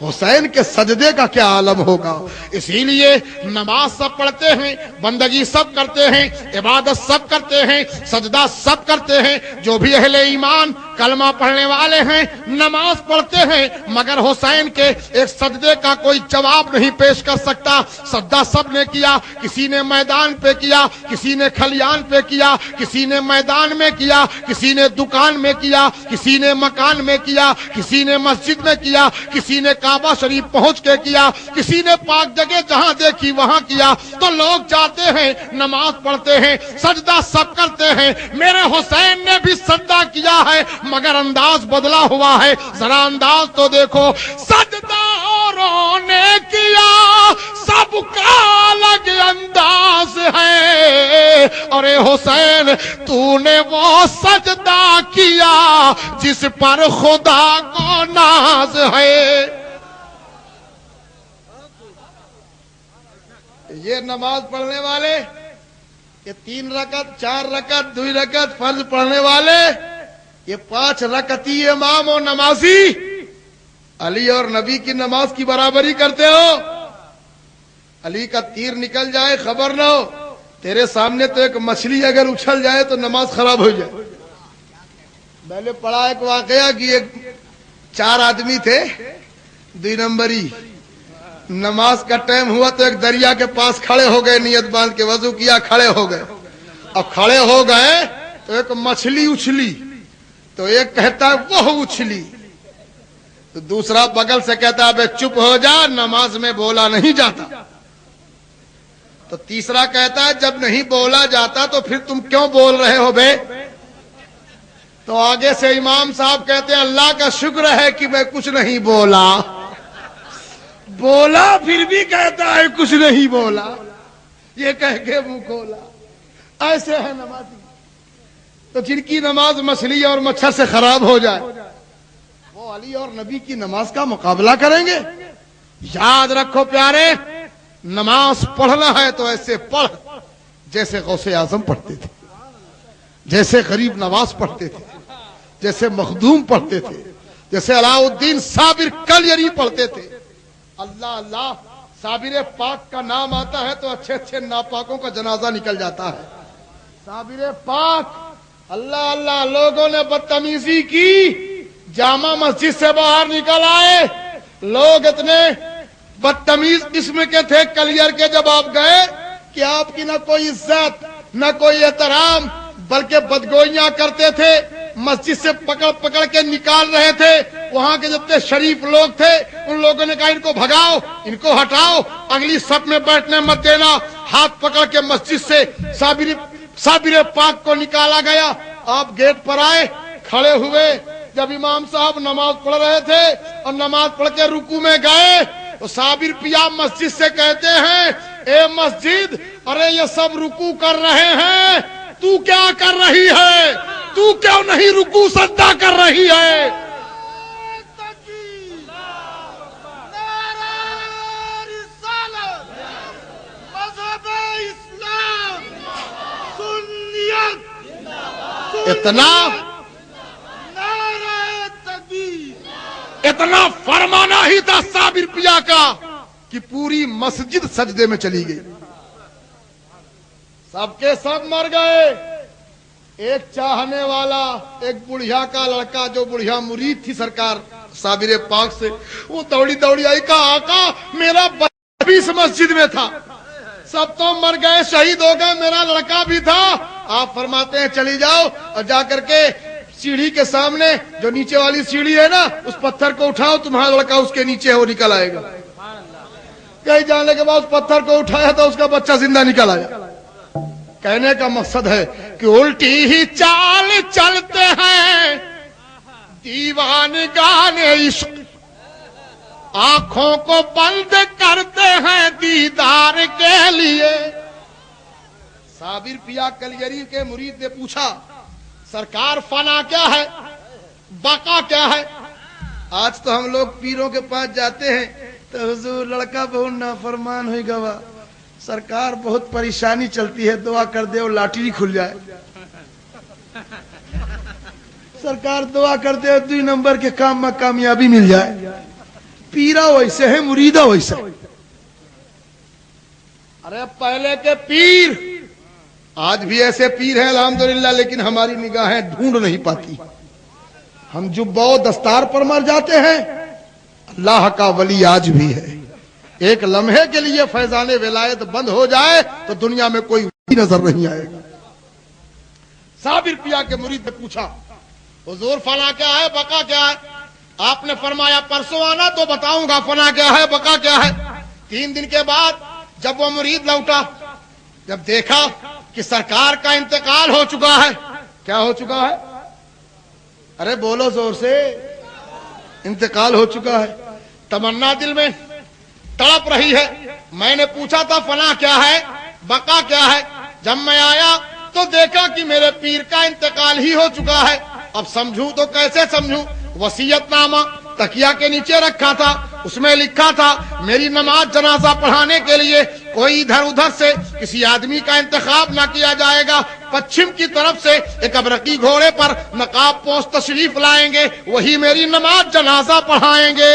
حسین کے سجدے کا کیا عالم ہوگا. اسی لیے نماز سب پڑھتے ہیں, بندگی سب کرتے ہیں, عبادت سب کرتے ہیں, سجدہ سب کرتے ہیں. جو بھی اہل ایمان کلمہ پڑھنے والے ہیں نماز پڑھتے ہیں, مگر حسین کے ایک سجدے کا کوئی جواب نہیں پیش کر سکتا. سجدہ سب نے کیا, کسی نے میدان پہ کیا, کسی نے کھلیان پہ کیا, کسی نے میدان میں کیا, کسی نے دکان میں کیا, کسی نے مکان میں کیا, کسی نے مسجد میں کیا, کسی نے کعبہ شریف پہنچ کے کیا, کسی نے پاک جگہ جہاں دیکھی وہاں کیا. تو لوگ جاتے ہیں نماز پڑھتے ہیں, سجدہ سب کرتے ہیں. میرے حسین نے بھی سجدہ کیا ہے مگر انداز بدلا ہوا ہے. ذرا انداز تو دیکھو, سجدہ اوروں نے کیا سب کا الگ انداز ہے, اور اے حسین تو نے وہ سجدہ کیا جس پر خدا کو ناز ہے. یہ نماز پڑھنے والے, یہ 3 رکعت 4 رکعت 2 رکعت فرض پڑھنے والے, یہ 5 رکعتی امام و نمازی علی اور نبی کی نماز کی برابری کرتے ہو. علی کا تیر نکل جائے خبر نہ ہو, تیرے سامنے تو ایک مچھلی اگر اچھل جائے تو نماز خراب ہو جائے. میں نے پڑھا ایک واقعہ کہ 4 آدمی تھے, 2 نمبری, نماز کا ٹائم ہوا تو ایک دریا کے پاس کھڑے ہو گئے, نیت باندھ کے وضو کیا, کھڑے ہو گئے. اب کھڑے ہو گئے تو ایک مچھلی اچھلی, تو ایک کہتا ہے وہ اچھلی, تو دوسرا بغل سے کہتا ہے بے چپ ہو جا, نماز میں بولا نہیں جاتا. تو تیسرا کہتا ہے جب نہیں بولا جاتا تو پھر تم کیوں بول رہے ہو بے. تو آگے سے امام صاحب کہتے ہیں اللہ کا شکر ہے کہ میں کچھ نہیں بولا. بولا پھر بھی کہتا ہے کچھ نہیں بولا, یہ کہہ کے منہ کھولا. ایسے ہے نمازی. تو جن کی نماز مچھلی اور مچھر سے خراب ہو جائے وہ علی اور نبی کی نماز کا مقابلہ کریں گے. یاد رکھو پیارے, نماز پڑھنا ہے تو ایسے پڑھ جیسے غوث اعظم پڑھتے تھے, جیسے غریب نواز پڑھتے تھے, جیسے مخدوم پڑھتے تھے, جیسے علاء الدین صابر کلیری پڑھتے تھے. اللہ اللہ, صابر پاک کا نام آتا ہے تو اچھے اچھے ناپاکوں کا جنازہ نکل جاتا ہے. صابر پاک, اللہ اللہ, لوگوں نے بدتمیزی کی, جامع مسجد سے باہر نکل آئے, لوگ اتنے بدتمیز قسم کے تھے کلیئر کے, جب آپ گئے کہ آپ کی نہ کوئی عزت نہ کوئی احترام, بلکہ بدگوئیاں کرتے تھے, مسجد سے پکڑ پکڑ کے نکال رہے تھے. وہاں کے جتنے شریف لوگ تھے ان لوگوں نے کہا ان کو بھگاؤ, ان کو ہٹاؤ, اگلی صف میں بیٹھنے مت دینا. ہاتھ پکڑ کے مسجد سے صابر پاک کو نکالا گیا. آپ گیٹ پر آئے, کھڑے ہوئے. جب امام صاحب نماز پڑھ رہے تھے اور نماز پڑھ کے رکوع میں گئے تو صابر پیا مسجد سے کہتے ہیں اے مسجد, ارے یہ سب رکوع کر رہے ہیں, تو کیا کر رہی ہے, تو کیوں نہیں رکوع سجدہ کر رہی ہے. اتنا فرمانا ہی تھا صابر پیا کا کہ پوری مسجد سجدے میں چلی گئی. سب کے سب مر گئے. ایک چاہنے والا، ایک بڑھیا کا لڑکا جو بڑھیا مرید تھی سرکار صابر پاک سے، وہ دوڑی دوڑی آئی، کہا آقا میرا بچہ بھی اس مسجد میں تھا، سب تو مر گئے، شہید ہو گئے، میرا لڑکا بھی تھا. آپ فرماتے ہیں چلی جاؤ اور جا کر کے سیڑھی کے سامنے جو نیچے والی سیڑھی ہے نا، اس پتھر کو اٹھاؤ، تمہارا لڑکا اس کے نیچے ہے، وہ نکل آئے گا. کہیں جانے کے بعد اس پتھر کو اٹھایا تو اس کا بچہ زندہ نکل آیا. کہنے کا مقصد ہے کہ الٹی ہی چال چلتے ہیں دیوانگان عشق، آنکھوں کو بند کرتے ہیں دیدار کے لیے. صابر پیا کلیری کے مرید نے پوچھا سرکار فنا کیا ہے، بقا کیا ہے؟ آج تو ہم لوگ پیروں کے پاس جاتے ہیں تو حضور لڑکا بہت نافرمان ہوئی گوا، سرکار بہت پریشانی چلتی ہے، دعا کر دے اور لاٹری کھل جائے. سرکار دعا کر دے 2 نمبر کے کام میں کامیابی مل جائے. پیرا ویسے ہے، مریدا ویسے. ارے پہلے کے پیر، آج بھی ایسے پیر ہیں الحمدللہ، لیکن ہماری نگاہیں ڈھونڈ نہیں پاتی. ہم جبہ و دستار پر مر جاتے ہیں. اللہ کا ولی آج بھی ہے. ایک لمحے کے لیے فیضان ولایت بند ہو جائے تو دنیا میں کوئی نظر نہیں آئے گا. صابر پیا کے مرید نے پوچھا حضور فنا کیا ہے، بقا کیا ہے؟ آپ نے فرمایا پرسوں آنا تو بتاؤں گا فنا کیا ہے، بقا کیا ہے. 3 دن کے بعد جب وہ مرید لوٹا، جب دیکھا کہ سرکار کا انتقال ہو چکا ہے. کیا ہو چکا ہے؟ ارے بولو زور سے. انتقال ہو چکا ہے. تمنا دل میں تڑپ رہی ہے. میں نے پوچھا تھا فنا کیا ہے، بقا کیا ہے. جب میں آیا تو دیکھا کہ میرے پیر کا انتقال ہی ہو چکا ہے. اب سمجھوں تو کیسے سمجھوں؟ وصیت نامہ تکیا کے نیچے رکھا تھا، اس میں لکھا تھا میری نماز جنازہ پڑھانے کے لیے کوئی ادھر ادھر سے کسی آدمی کا انتخاب نہ کیا جائے گا. پچھم کی طرف سے ایک ابرقی گھوڑے پر نقاب پوش تشریف لائیں گے، وہی میری نماز جنازہ پڑھائیں گے.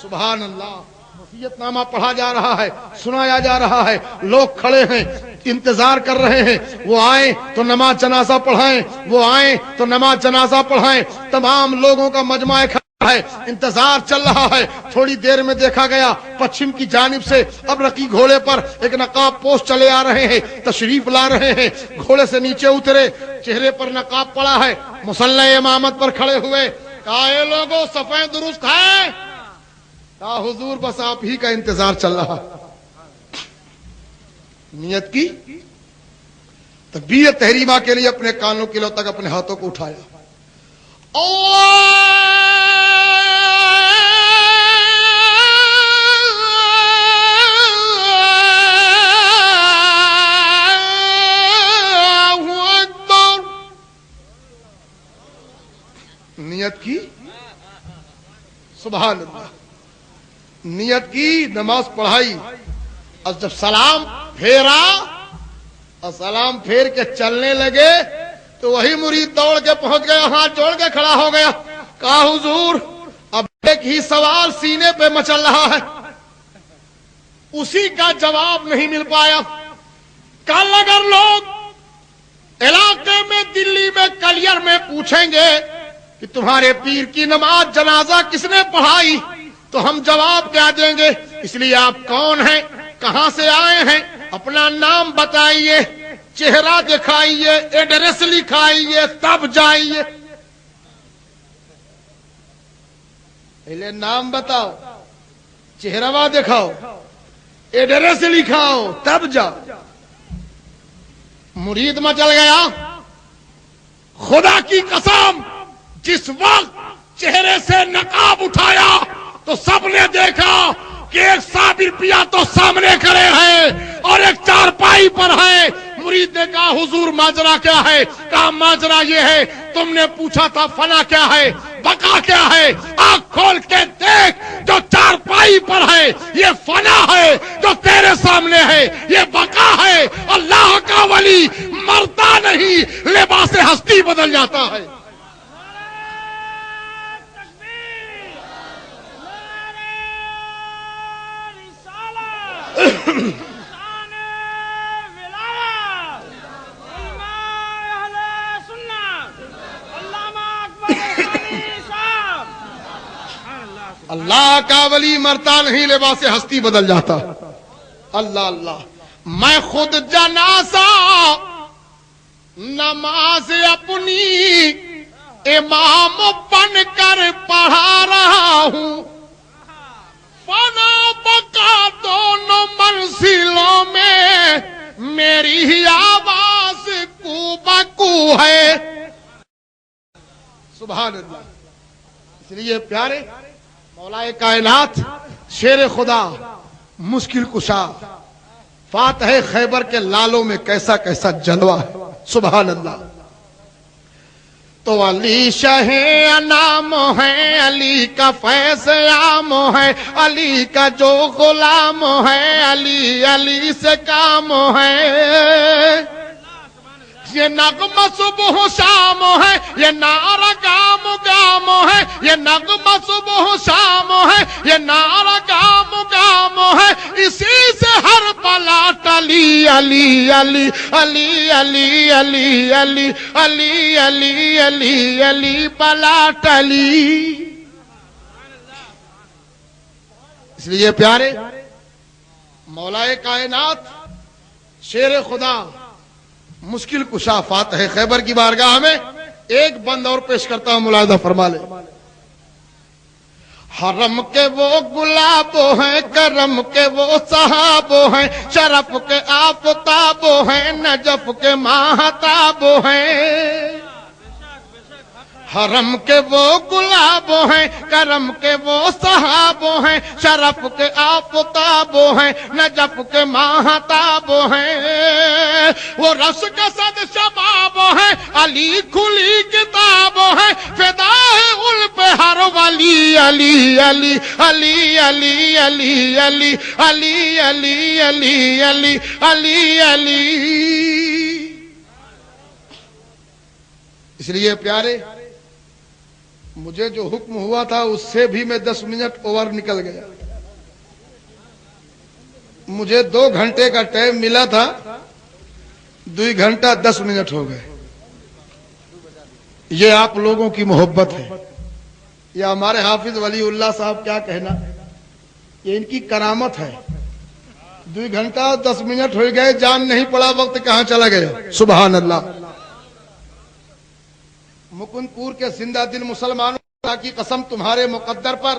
سبحان اللہ. وصیت نامہ پڑھا جا رہا ہے، سنایا جا رہا ہے، لوگ کھڑے ہیں انتظار کر رہے ہیں. وہ آئیں تو نماز جنازہ پڑھائیں، وہ آئیں تو نماز جنازہ پڑھائیں. تمام لوگوں کا مجمع کھڑا ہے، انتظار چل رہا ہے. تھوڑی دیر میں دیکھا گیا پچھم کی جانب سے ابرقی گھوڑے پر ایک نقاب پوش چلے آ رہے ہیں، تشریف لا رہے ہیں. گھوڑے سے نیچے اترے، چہرے پر نقاب پڑا ہے، مصلی امامت پر کھڑے ہوئے. کہا اے لوگوں صفیں درست ہے؟ کہا حضور بس آپ ہی کا انتظار چل رہا. نیت کی تکبیر تحریمہ کے لیے اپنے کانوں کے لو تک اپنے ہاتھوں کو اٹھایا. نیت کی، سبحان اللہ. نیت کی، نماز پڑھائی. اور جب سلام پھیرا اور سلام پھیر کے چلنے لگے تو وہی مرید دوڑ کے پہنچ گیا، ہاتھ جوڑ کے کھڑا ہو گیا. کہا حضور اب ایک ہی سوال سینے پہ مچل رہا ہے، اسی کا جواب نہیں مل پایا. کل اگر لوگ علاقے میں دلی میں کلیئر میں پوچھیں گے کہ تمہارے پیر کی نماز جنازہ کس نے پڑھائی تو ہم جواب کیا دیں گے؟ اس لیے آپ کون ہیں، کہاں سے آئے ہیں، اپنا نام بتائیے، چہرہ دکھائیے، ایڈریس لکھائیے، تب جائیے. پہلے نام بتاؤ، چہرہ دکھاؤ، ایڈریس لکھاؤ، تب جاؤ. مرید مچل گیا. خدا کی قسم جس وقت چہرے سے نقاب اٹھایا تو سب نے دیکھا کہ ایک صابر پیا تو سامنے کھڑے ہیں اور ایک چارپائی پر ہے. مرید نے کہا حضور ماجرا کیا ہے؟ کہا ماجرا یہ ہے تم نے پوچھا تھا فنا کیا ہے، بقا کیا ہے. آنکھ کھول کے دیکھ، جو چارپائی پر ہے یہ فنا ہے، جو تیرے سامنے ہے یہ بقا ہے اللہ کا ولی مرتا نہیں لباس ہستی بدل جاتا ہے. اللہ کا ولی مرتا نہیں لباس ہستی بدل جاتا. اللہ اللہ. میں خود جنازہ نماز اپنی امام بن کر پڑھا رہا ہوں. فنا بقا دونوں منزلوں میں میری ہی آواز کو بکو ہے. سبحان اللہ. اس لیے پیارے مولا کائنات شیر خدا مشکل کشا فاتح خیبر کے لالوں میں کیسا کیسا جلوہ ہے. سبحان اللہ. تو علی شاہ انام ہے, علی کا فیض عام ہے, علی کا جو غلام ہے, علی علی سے کام ہے. یہ نغمہ صبح شام ہے, یہ نعرہ گام گام ہے, یہ نغمہ صبح شام ہے, یہ نعرہ گام گام ہے. اسی سے ہر پلا ٹلی علی علی علی علی علی علی علی علی علی علی پلا ٹلی. اس لیے پیارے مولا کائنات شیر خدا مشکل کشا فاتح خیبر کی بارگاہ میں ایک بند اور پیش کرتا ہوں, ملاحظہ فرما لے. حرم کے وہ گلاب ہیں, کرم کے وہ صحاب ہیں, شرف کے آفتاب ہیں, نجف کے ماہتاب ہیں. حرم کے وہ گلاب ہیں, کرم کے وہ صحاب ہیں, شرف کے آفتاب ہیں, نجف کے ماہتاب ہیں. وہ رس کے صد شباب ہیں, علی کھلی کتاب ہے, فدا ہے ان پہ ہر ولی. علی علی علی علی علی علی علی علی علی علی علی علی. اس لیے پیارے مجھے جو حکم ہوا تھا اس سے بھی میں 10 منٹ اوور نکل گیا. مجھے 2 گھنٹے کا ٹائم ملا تھا, 2 گھنٹہ 10 منٹ ہو گئے. یہ آپ لوگوں کی محبت ہے. یہ ہمارے حافظ ولی اللہ صاحب کیا کہنا, یہ ان کی کرامت ہے. 2 گھنٹہ 10 منٹ ہو گئے, جان نہیں پڑا وقت کہاں چلا گیا. سبحان اللہ. مکند پور کے زندہ دل مسلمانوں کی قسم تمہارے مقدر پر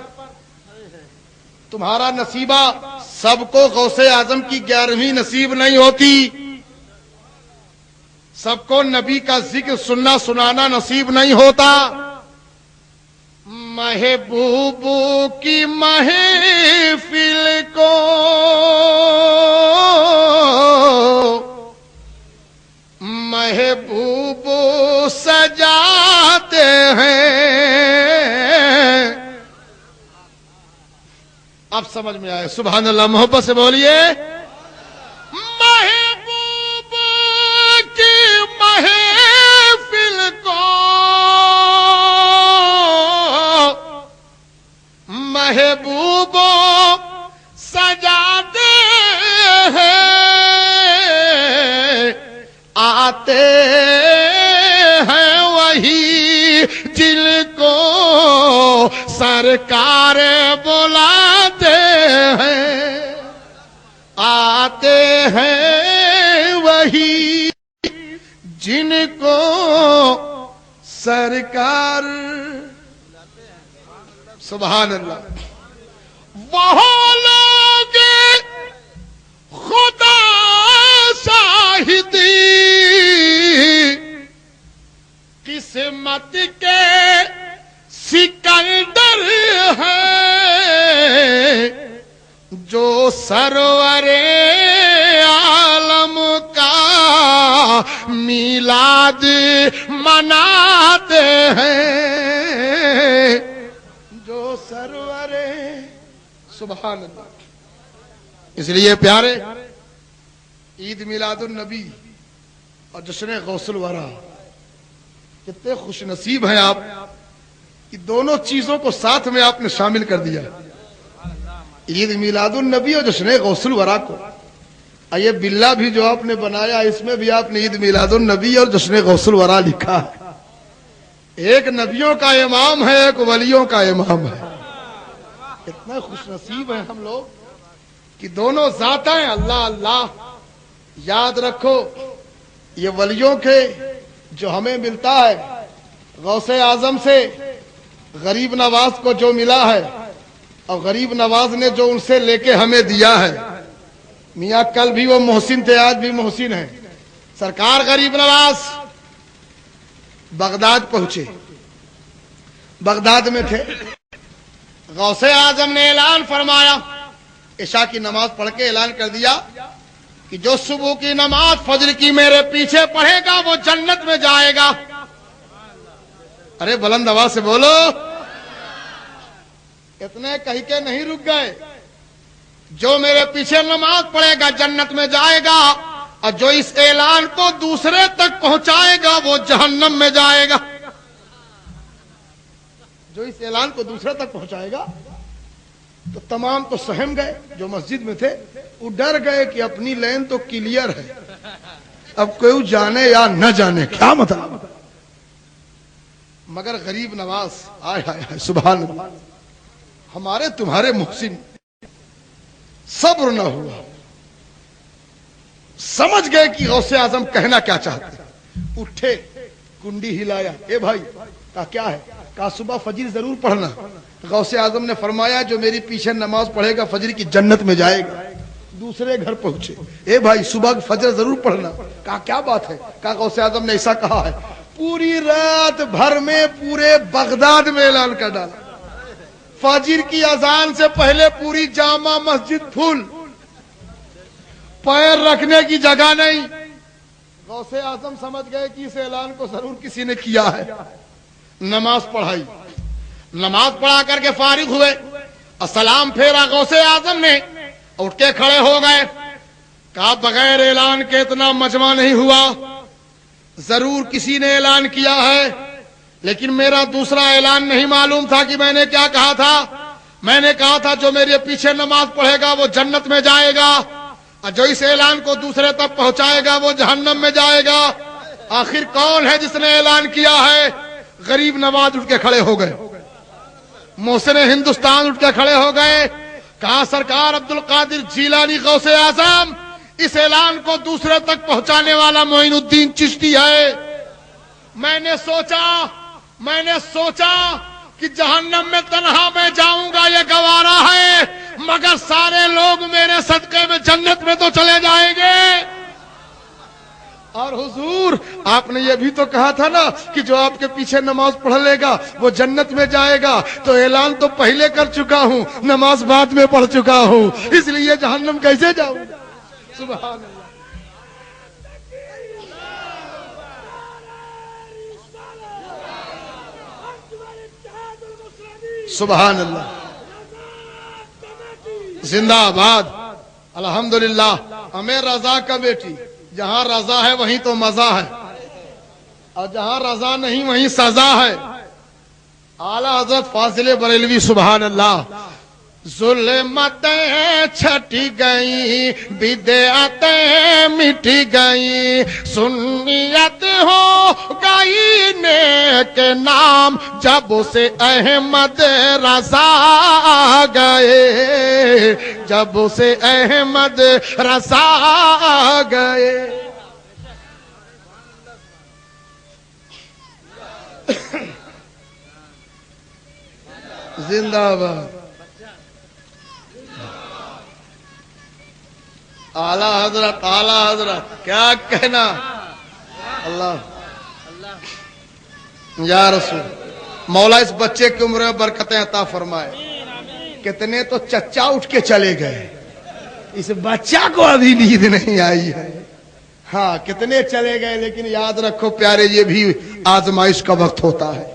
تمہارا نصیبہ سب کو غوث اعظم کی 11ویں نصیب نہیں ہوتی. سب کو نبی کا ذکر سننا سنانا نصیب نہیں ہوتا. محبوب کی محفل کو محبوب سجاتے ہیں. اب سمجھ میں آئے. سبحان اللہ. محبت سے بولیے. محبوب کی محفل کو محبوب سجاتے ہیں. آتے ہیں وہی جن کو سرکار بلاتے ہیں. آتے ہیں وہی جن کو سرکار. سبحان اللہ. وہ لوگ خدا شاہدی قسمت کے سکندر ہے جو سرور عالم کا میلاد مناتے ہیں. جو سرور. سبحان اللہ. اس لیے پیارے عید میلاد النبی اور جشن غوث الورا، کتنے خوش نصیب ہیں آپ کہ دونوں چیزوں کو ساتھ میں آپ نے شامل کر دیا، عید میلاد النبی اور جشن غوث الورا کو۔ یہ بلا بھی جو آپ نے بنایا اس میں بھی آپ نے عید میلاد النبی اور جشن غوث الورا لکھا ہے۔ ایک نبیوں کا امام ہے، ایک ولیوں کا امام ہے۔ کتنے خوش نصیب ہیں ہم لوگ کہ دونوں ذاتیں اللہ اللہ۔ یاد رکھو یہ ولیوں کے جو ہمیں ملتا ہے، غوث اعظم سے غریب نواز کو جو ملا ہے اور غریب نواز نے جو ان سے لے کے ہمیں دیا ہے، میاں کل بھی وہ محسن تھے، آج بھی محسن ہیں۔ سرکار غریب نواز بغداد پہنچے، بغداد میں تھے، غوث اعظم نے اعلان فرمایا، عشاء کی نماز پڑھ کے اعلان کر دیا کہ جو صبح کی نماز فجر کی میرے پیچھے پڑھے گا وہ جنت میں جائے گا۔ ارے بلند آواز سے بولو۔ اتنے کہہ کے نہیں رک گئے، جو میرے پیچھے نماز پڑھے گا جنت میں جائے گا، اور جو اس اعلان کو دوسرے تک پہنچائے گا وہ جہنم میں جائے گا۔ جو اس اعلان کو دوسرے تک پہنچائے گا، تو تمام تو سہم گئے جو مسجد میں تھے، وہ ڈر گئے کہ اپنی لین تو کلیئر ہے، اب کوئی جانے یا نہ جانے کیا مطلب۔ مگر غریب نواز آئے ہائے سبحان اللہ، ہمارے تمہارے محسن، صبر نہ ہوا، سمجھ گئے کہ غوث اعظم کہنا کیا چاہتے ہیں، اٹھے، کنڈی ہلایا، اے بھائی کہا کیا ہے، کہا صبح فجر ضرور پڑھنا۔ غوث اعظم نے فرمایا جو میری پیچھے نماز پڑھے گا فجر کی جنت میں جائے گا۔ دوسرے گھر پہنچے، اے بھائی صبح فجر ضرور پڑھنا۔ کہا کیا بات ہے، کہا غوث اعظم نے ایسا کہا ہے، پوری رات بھر میں پورے بغداد میں اعلان کر ڈالا، فجر کی اذان سے پہلے پوری جامع مسجد پھول، پیر رکھنے کی جگہ نہیں۔ غوث اعظم سمجھ گئے کہ اس اعلان کو ضرور کسی نے کیا ہے۔ نماز پڑھائی، نماز پڑھا کر کے فارغ ہوئے، السلام پھیرا غوث اعظم نے، اٹھ کے کھڑے ہو گئے، کہا بغیر اعلان کے اتنا مجمع نہیں ہوا، ضرور کسی نے اعلان کیا ہے، لیکن میرا دوسرا اعلان نہیں معلوم تھا کہ میں نے کیا کہا تھا۔ میں نے کہا تھا جو میرے پیچھے نماز پڑھے گا وہ جنت میں جائے گا، اور جو اس اعلان کو دوسرے تک پہنچائے گا وہ جہنم میں جائے گا۔ آخر کون ہے جس نے اعلان کیا ہے؟ غریب نواز اٹھ کے کھڑے ہو گئے، محسن ہندوستان اٹھ کے کھڑے ہو گئے، کہا سرکار عبد القادر جیلانی غوث اعظم، اس اعلان کو دوسرے تک پہنچانے والا معین الدین چشتی ہے۔ میں نے سوچا کہ جہنم میں تنہا میں جاؤں گا یہ گوارا ہے، مگر سارے لوگ میرے صدقے میں جنت میں تو چلے جائیں گے۔ اور حضور آپ نے یہ بھی تو کہا تھا نا کہ جو آپ کے پیچھے نماز پڑھ لے گا وہ جنت میں جائے گا، تو اعلان تو پہلے کر چکا ہوں، نماز بعد میں پڑھ چکا ہوں، اس لیے جہنم کیسے جاؤں؟ سبحان اللہ۔ سبحان اللہ، زندہ آباد، الحمدللہ۔ ہمیں رضا کا بیٹی، جہاں رضا ہے وہیں تو مزہ ہے، اور جہاں رضا نہیں وہیں سزا ہے۔ اعلیٰ حضرت فاضل بریلوی سبحان اللہ، ظلمتیں چھٹی گئی، بدعتیں مٹی گئی، سنیت ہو گئی نیک نام، جب سے احمد رضا آ گئے، جب سے احمد رضا آ گئے۔ زندہ باد۔ اعلیٰ حضرت کیا کہنا، اللہ یا رسول، مولا اس بچے کی عمر میں برکتیں عطا فرمائے۔ کتنے تو چچا اٹھ کے چلے گئے، اس بچہ کو ابھی نیند نہیں آئی ہے۔ ہاں کتنے چلے گئے، لیکن یاد رکھو پیارے یہ بھی آزمائش کا وقت ہوتا ہے۔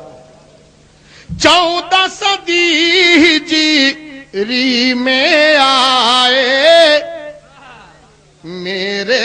14 صدی ہجری میں آئے میرے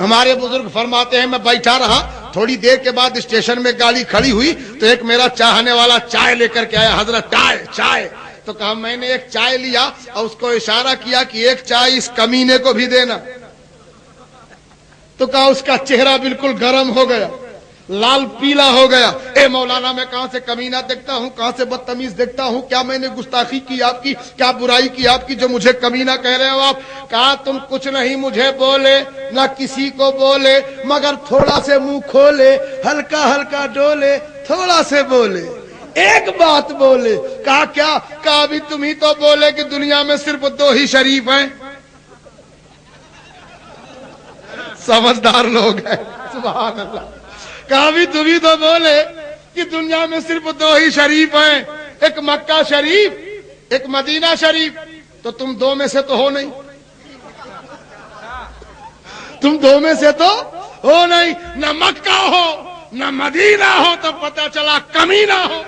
ہمارے بزرگ فرماتے ہیں میں بیٹھا رہا, تھوڑی دیر کے بعد اسٹیشن میں گاڑی کھڑی ہوئی تو ایک میرا چاہنے والا چائے لے کر کے آیا. حضرت چائے چائے. تو کہا میں نے ایک چائے لیا اور اس کو اشارہ کیا کہ ایک چائے اس کمینے کو بھی دینا. تو کہا اس کا چہرہ بالکل گرم ہو گیا, لال پیلا ہو گیا. اے مولانا میں کہاں سے کمینہ دیکھتا ہوں, کہاں سے بدتمیز دیکھتا ہوں, کیا میں نے گستاخی کی آپ کی, کیا برائی کی آپ کی جو مجھے کمینہ کہہ رہے ہو آپ. کہا تم کچھ نہیں مجھے بولے نہ کسی کو بولے, مگر تھوڑا سے منہ کھولے, ہلکا ہلکا ڈولے, تھوڑا سے بولے, ایک بات بولے. کہا کیا؟ کہا ابھی تم ہی تو بولے کہ دنیا میں صرف 2 ہی شریف ہیں. سمجھدار لوگ ہیں, سبحان اللہ. کہا بھی تم ہی تو بولے کہ دنیا میں صرف 2 ہی شریف ہیں, ایک مکہ شریف, ایک مدینہ شریف. تو تم 2 میں سے تو ہو نہیں, تم 2 میں سے تو ہو نہیں. نہ مکہ ہو نہ مدینہ ہو تو پتہ چلا کمینہ ہو.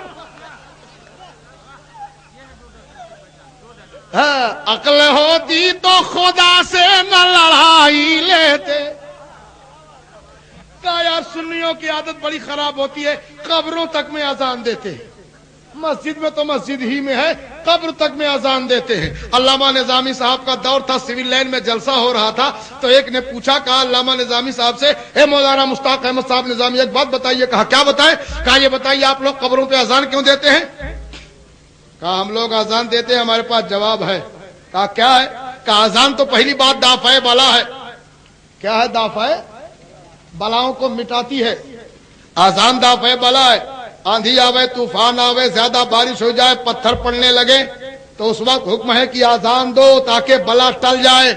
عقل ہوتی تو خدا سے نہ لڑائی لیتے. کہا یار سنیوں کی عادت بڑی خراب ہوتی ہے, قبروں تک میں اذان دیتے ہیں. مسجد میں تو مسجد ہی میں ہے, قبر تک میں اذان دیتے ہیں. علامہ نظامی صاحب کا دور تھا, سول لائن میں جلسہ ہو رہا تھا, تو ایک نے پوچھا, کہا علامہ نظامی صاحب سے, اے مولانا مشتاق احمد صاحب نظامی ایک بات بتائیے. کہا کیا بتائیں؟ کہا یہ بتائیے آپ لوگ قبروں پہ اذان کیوں دیتے ہیں؟ کہا ہم لوگ اذان دیتے ہیں, ہمارے پاس جواب ہے. کہا کیا ہے؟ کہا اذان تو پہلی بات دافع بلا ہے. کیا ہے دافع؟ بلاؤں کو مٹاتی ہے. اذان دافع بلا ہے. آندھی آوے, طوفان آوے, زیادہ بارش ہو جائے, پتھر پڑنے لگے, تو اس وقت حکم ہے کہ اذان دو تاکہ بلا ٹل جائے.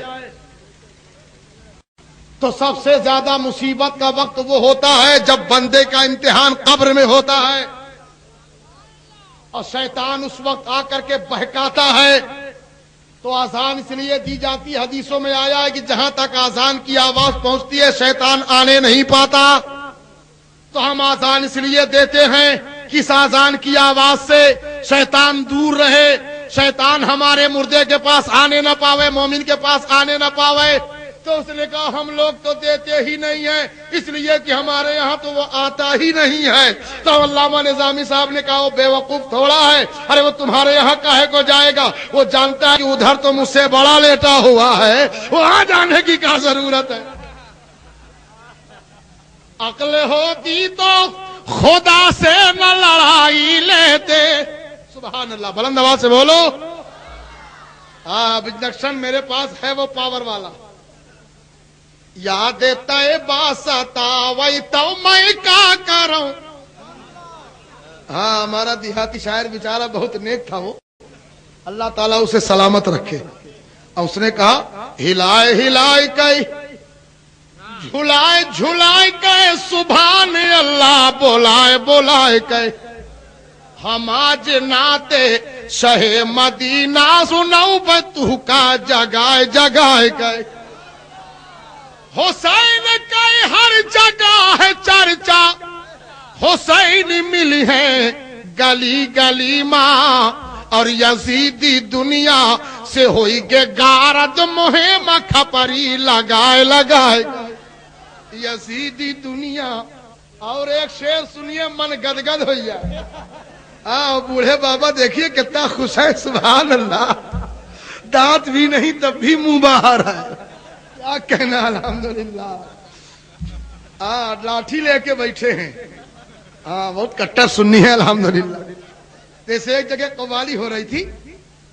تو سب سے زیادہ مصیبت کا وقت وہ ہوتا ہے جب بندے کا امتحان قبر میں ہوتا ہے, اور شیطان اس وقت آ کر کے بہکاتا ہے. تو اذان اس لیے دی جاتی, حدیثوں میں آیا ہے کہ جہاں تک اذان کی آواز پہنچتی ہے شیطان آنے نہیں پاتا. تو ہم اذان اس لیے دیتے ہیں کہ اس اذان کی آواز سے شیطان دور رہے, شیطان ہمارے مردے کے پاس آنے نہ پاوے, مومن کے پاس آنے نہ پاوے. تو اس نے کہا ہم لوگ تو دیتے ہی نہیں ہیں, اس لیے کہ ہمارے یہاں تو وہ آتا ہی نہیں ہے. تو علامہ نظامی صاحب نے کہا وہ بے وقوف تھوڑا ہے, ارے وہ تمہارے یہاں کاہے کو جائے گا, وہ جانتا ہے کہ ادھر تو مجھ سے بڑا لیٹا ہوا ہے, وہاں جانے کی کیا ضرورت ہے. عقل ہوتی تو خدا سے نہ لڑائی لیتے. سبحان اللہ, بلند آواز سے بولو. ہاں انڈکشن میرے پاس ہے وہ پاور والا. یاد تے باستا وہی تو میں کیا کروں. ہاں ہمارا دیہاتی شاعر بیچارہ بہت نیک تھا, وہ اللہ تعالیٰ اسے سلامت رکھے. اور اس نے کہا ہلائے ہلائے کئی جھلائے جھلائے کے سبحان اللہ بولائے بولائے کے, ہم آج ناتے شہ مدینہ سنو بتو کا جگائے جگائے کے. حسین کا ہر جگہ ہے چرچا, حسین ملی ہے گلی گلی ماں, اور یزیدی دنیا سے ہوئی گے گارد مہم کھپری لگائے لگائے. یزیدی دنیا. اور ایک شعر سنیے من گدگد ہو جائے. بوڑھے بابا دیکھیے کتنا خوش ہے, سبحان اللہ, دانت بھی نہیں تب بھی منہ باہر ہے. کیا کہنا, الحمدللہ. لاٹھی لے کے بیٹھے ہیں. بہت کٹر سنی ہے الحمدللہ. جیسے ایک جگہ قوالی ہو رہی تھی,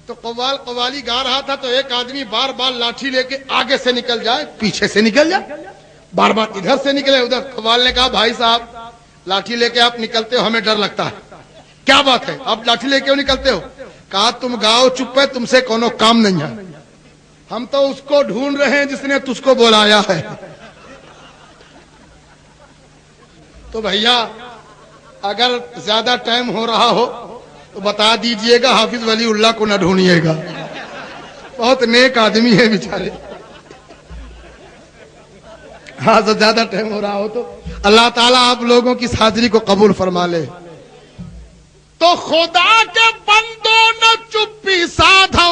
تو قوالی گا رہا تھا, تو ایک آدمی بار بار لاٹھی لے کے آگے سے نکل جائے, پیچھے سے نکل جائے, بار بار ادھر سے نکلے ادھر. قوال نے کہا بھائی صاحب لاٹھی لے کے آپ نکلتے ہو, ہمیں ڈر لگتا ہے. کیا بات ہے, آپ لاٹھی لے کے نکلتے ہو؟ کہا تم گاؤ چپ ہے, تم سے کونو کام نہیں ہے, ہم تو اس کو ڈھونڈ رہے ہیں جس نے تجھ کو بلایا ہے. تو بھیا اگر زیادہ ٹائم ہو رہا ہو تو بتا دیجئے گا, حافظ ولی اللہ کو نہ ڈھونڈیے گا, بہت نیک آدمی ہے بیچارے. ہاں تو زیادہ ٹائم ہو رہا ہو تو اللہ تعالیٰ آپ لوگوں کی حاضری کو قبول فرما لے. تو خدا کے بندوں نہ چپی سادھو,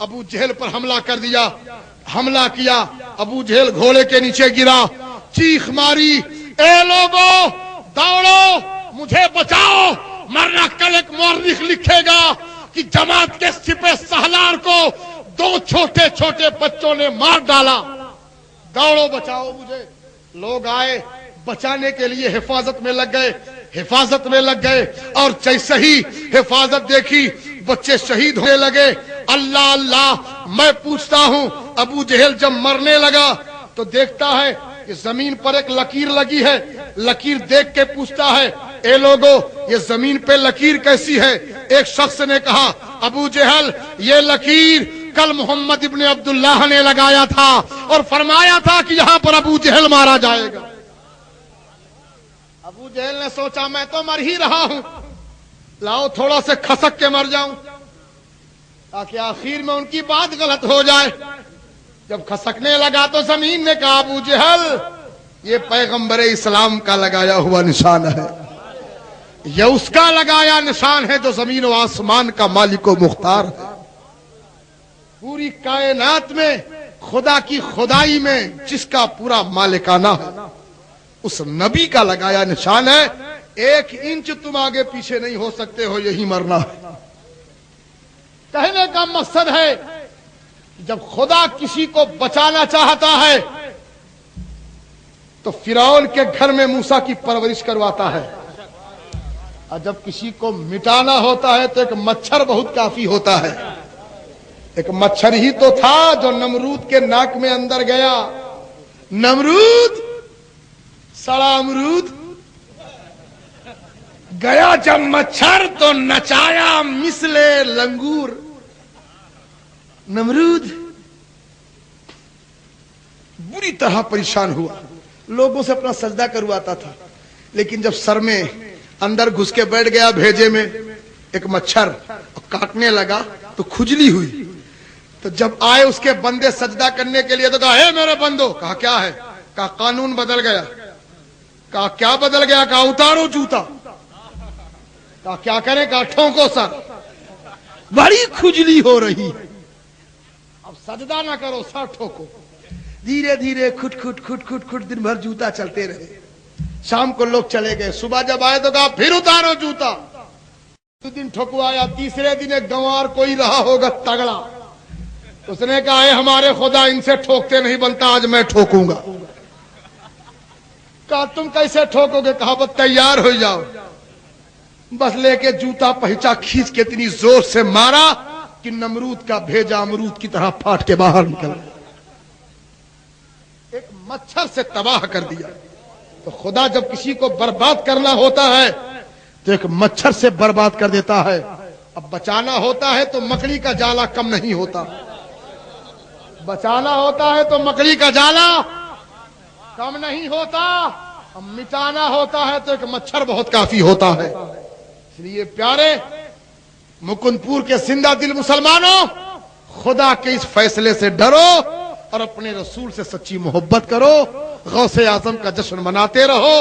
ابو جہل پر حملہ کر دیا، حملہ کیا، ابو جہل گھوڑے کے نیچے گرا، چیخ ماری، اے لوگوں دوڑو مجھے بچاؤ، مرنا کل ایک مورخ لکھے گا کہ جماعت کے سپہ سالار کو 2 چھوٹے چھوٹے بچوں نے مار ڈالا، دوڑو بچاؤ مجھے۔ لوگ آئے بچانے کے لیے، حفاظت میں لگ گئے، حفاظت میں لگ گئے، اور جیسے ہی حفاظت دیکھی بچے شہید ہونے لگے۔ اللہ اللہ، میں پوچھتا ہوں ابو جہل جب مرنے لگا تو دیکھتا ہے کہ زمین پر ایک لکیر لگی ہے، لکیر دیکھ کے پوچھتا ہے اے لوگو یہ زمین پہ لکیر کیسی ہے؟ ایک شخص نے کہا ابو جہل یہ لکیر کل محمد ابن عبداللہ نے لگایا تھا اور فرمایا تھا کہ یہاں پر ابو جہل مارا جائے گا۔ ابو جہل نے سوچا میں تو مر ہی رہا ہوں، لاؤ تھوڑا سے کھسک کے مر جاؤں تاکہ آخر میں ان کی بات غلط ہو جائے۔ جب کھسکنے لگا تو زمین نے کہا ابو جہل یہ پیغمبر اسلام کا لگایا ہوا نشان ہے، یہ اس کا لگایا نشان ہے جو زمین و آسمان کا مالک و مختار ہے۔ پوری کائنات میں خدا کی خدائی میں جس کا پورا مالکانہ ہے اس نبی کا لگایا نشان ہے۔ 1 انچ تم آگے پیچھے نہیں ہو سکتے ہو، یہی مرنا ہے۔ کہنے کا مقصد ہے جب خدا کسی کو بچانا چاہتا ہے تو فرعون کے گھر میں موسیٰ کی پرورش کرواتا ہے، اور جب کسی کو مٹانا ہوتا ہے تو ایک مچھر بہت کافی ہوتا ہے۔ ایک مچھر ہی تو تھا جو نمرود کے ناک میں اندر گیا، نمرود سڑا امرود گیا جب مچھر تو نچایا مثل لنگور۔ نمرود بری طرح پریشان ہوا، لوگوں سے اپنا سجدہ کرواتا تھا، لیکن جب سر میں اندر گھس کے بیٹھ گیا بھیجے میں ایک مچھر کاٹنے لگا تو کھجلی ہوئی۔ تو جب آئے اس کے بندے سجدہ کرنے کے لیے تو کہا اے میرے بندو، کہا کیا ہے؟ کہا قانون بدل گیا۔ کہا کیا بدل گیا؟ کہا اتارو جوتا۔ کہا کیا کریں؟ کہا ٹھونکو سر، بڑی کھجلی ہو رہی، اب سجدہ نہ کرو سر ٹھوکو۔ دھیرے دھیرے کھٹ کھٹ کھٹ کھٹ کھٹ دن بھر جوتا چلتے رہے۔ شام کو لوگ چلے گئے، صبح جب آئے تو کہا پھر اتارو جوتا۔ 2 دن ٹھکوایا، تیسرے دن ایک گنوار کوئی رہا ہوگا تگڑا، اس نے کہا اے ہمارے خدا ان سے ٹھوکتے نہیں بنتا، آج میں ٹھوکوں گا۔ کہا تم کیسے ٹھوکو گے؟ کہا بس تیار ہو جاؤ۔ بس لے کے جوتا پہنچا، کھینچ کے اتنی زور سے مارا کہ نمرود کا بھیجا امرود کی طرح پھاٹ کے باہر نکل گیا، ایک مچھر سے تباہ کر دیا۔ تو خدا جب کسی کو برباد کرنا ہوتا ہے تو ایک مچھر سے برباد کر دیتا ہے۔ اب بچانا ہوتا ہے تو مکڑی کا جالا کم نہیں ہوتا، بچانا ہوتا ہے تو مکڑی کا جالا کم نہیں ہوتا، اب مٹانا ہوتا ہے تو ایک مچھر بہت کافی ہوتا ہے۔ اس لیے پیارے مکند پور کے زندہ دل مسلمانوں، خدا کے اس فیصلے سے ڈرو اور اپنے رسول سے سچی محبت کرو، غوث اعظم کا جشن مناتے رہو۔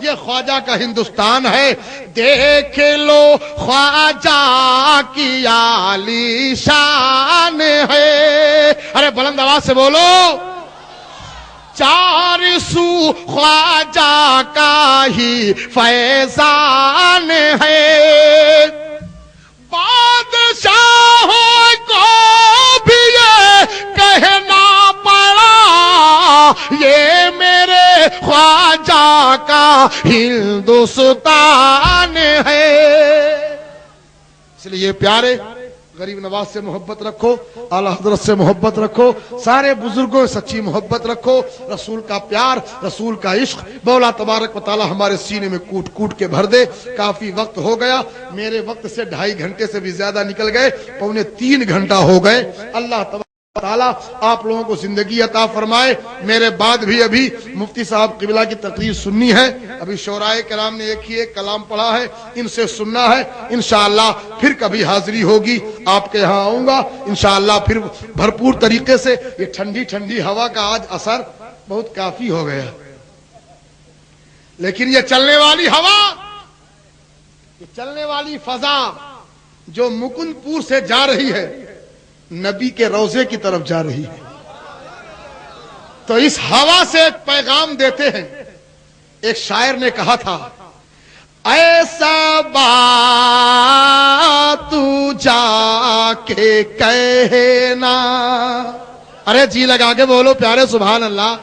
یہ خواجہ کا ہندوستان ہے، دیکھ لو خواجہ کی عالی شان ہے۔ ارے بلند آواز سے بولو، 4 سو خواجہ کا ہی فیضان ہے۔ بادشاہوں کو بھی یہ کہنا پڑا یہ میرے خواجہ کا ہندوستان ہے۔ اس لیے پیارے غریب نواز سے محبت رکھو، اعلیٰ حضرت سے محبت رکھو، سارے بزرگوں سے سچی محبت رکھو، رسول کا پیار، رسول کا عشق مولا تبارک و تعالی ہمارے سینے میں کوٹ کوٹ کے بھر دے۔ کافی وقت ہو گیا، میرے وقت سے 2.5 گھنٹے سے بھی زیادہ نکل گئے، 2.75 گھنٹہ ہو گئے۔ اللہ تبارک تعالیٰ آپ لوگوں کو زندگی عطا فرمائے۔ میرے بعد بھی ابھی مفتی صاحب قبلہ کی تقریر سننی ہے، ابھی شورائے کرام نے ایک ہی ایک کلام پڑھا ہے، ان سے سننا ہے۔ انشاءاللہ پھر کبھی حاضری ہوگی، آپ کے ہاں آؤں گا انشاءاللہ پھر بھرپور طریقے سے۔ یہ ٹھنڈی ٹھنڈی ہوا کا آج اثر بہت کافی ہو گیا، لیکن یہ چلنے والی ہوا، یہ چلنے والی فضا جو مکندپور سے جا رہی ہے نبی کے روضے کی طرف جا رہی ہے. تو اس ہوا سے ایک پیغام دیتے ہیں. ایک شاعر نے کہا تھا ایسا بات تو جا کے کہنا. ارے جی لگا کے بولو پیارے سبحان اللہ.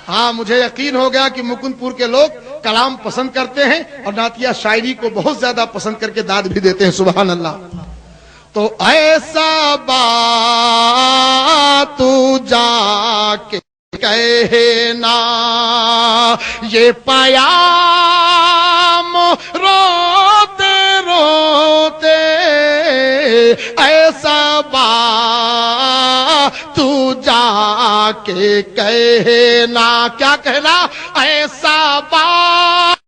ہاں مجھے یقین ہو گیا کہ مکندپور کے لوگ کلام پسند کرتے ہیں اور نعتیہ شاعری کو بہت زیادہ پسند کر کے داد بھی دیتے ہیں. سبحان اللہ. تو ایسا بات تو جا کے کہنا یہ پیام روتے روتے ایسا بات تو جا کے کہنا. کیا کہنا؟ ایسا بات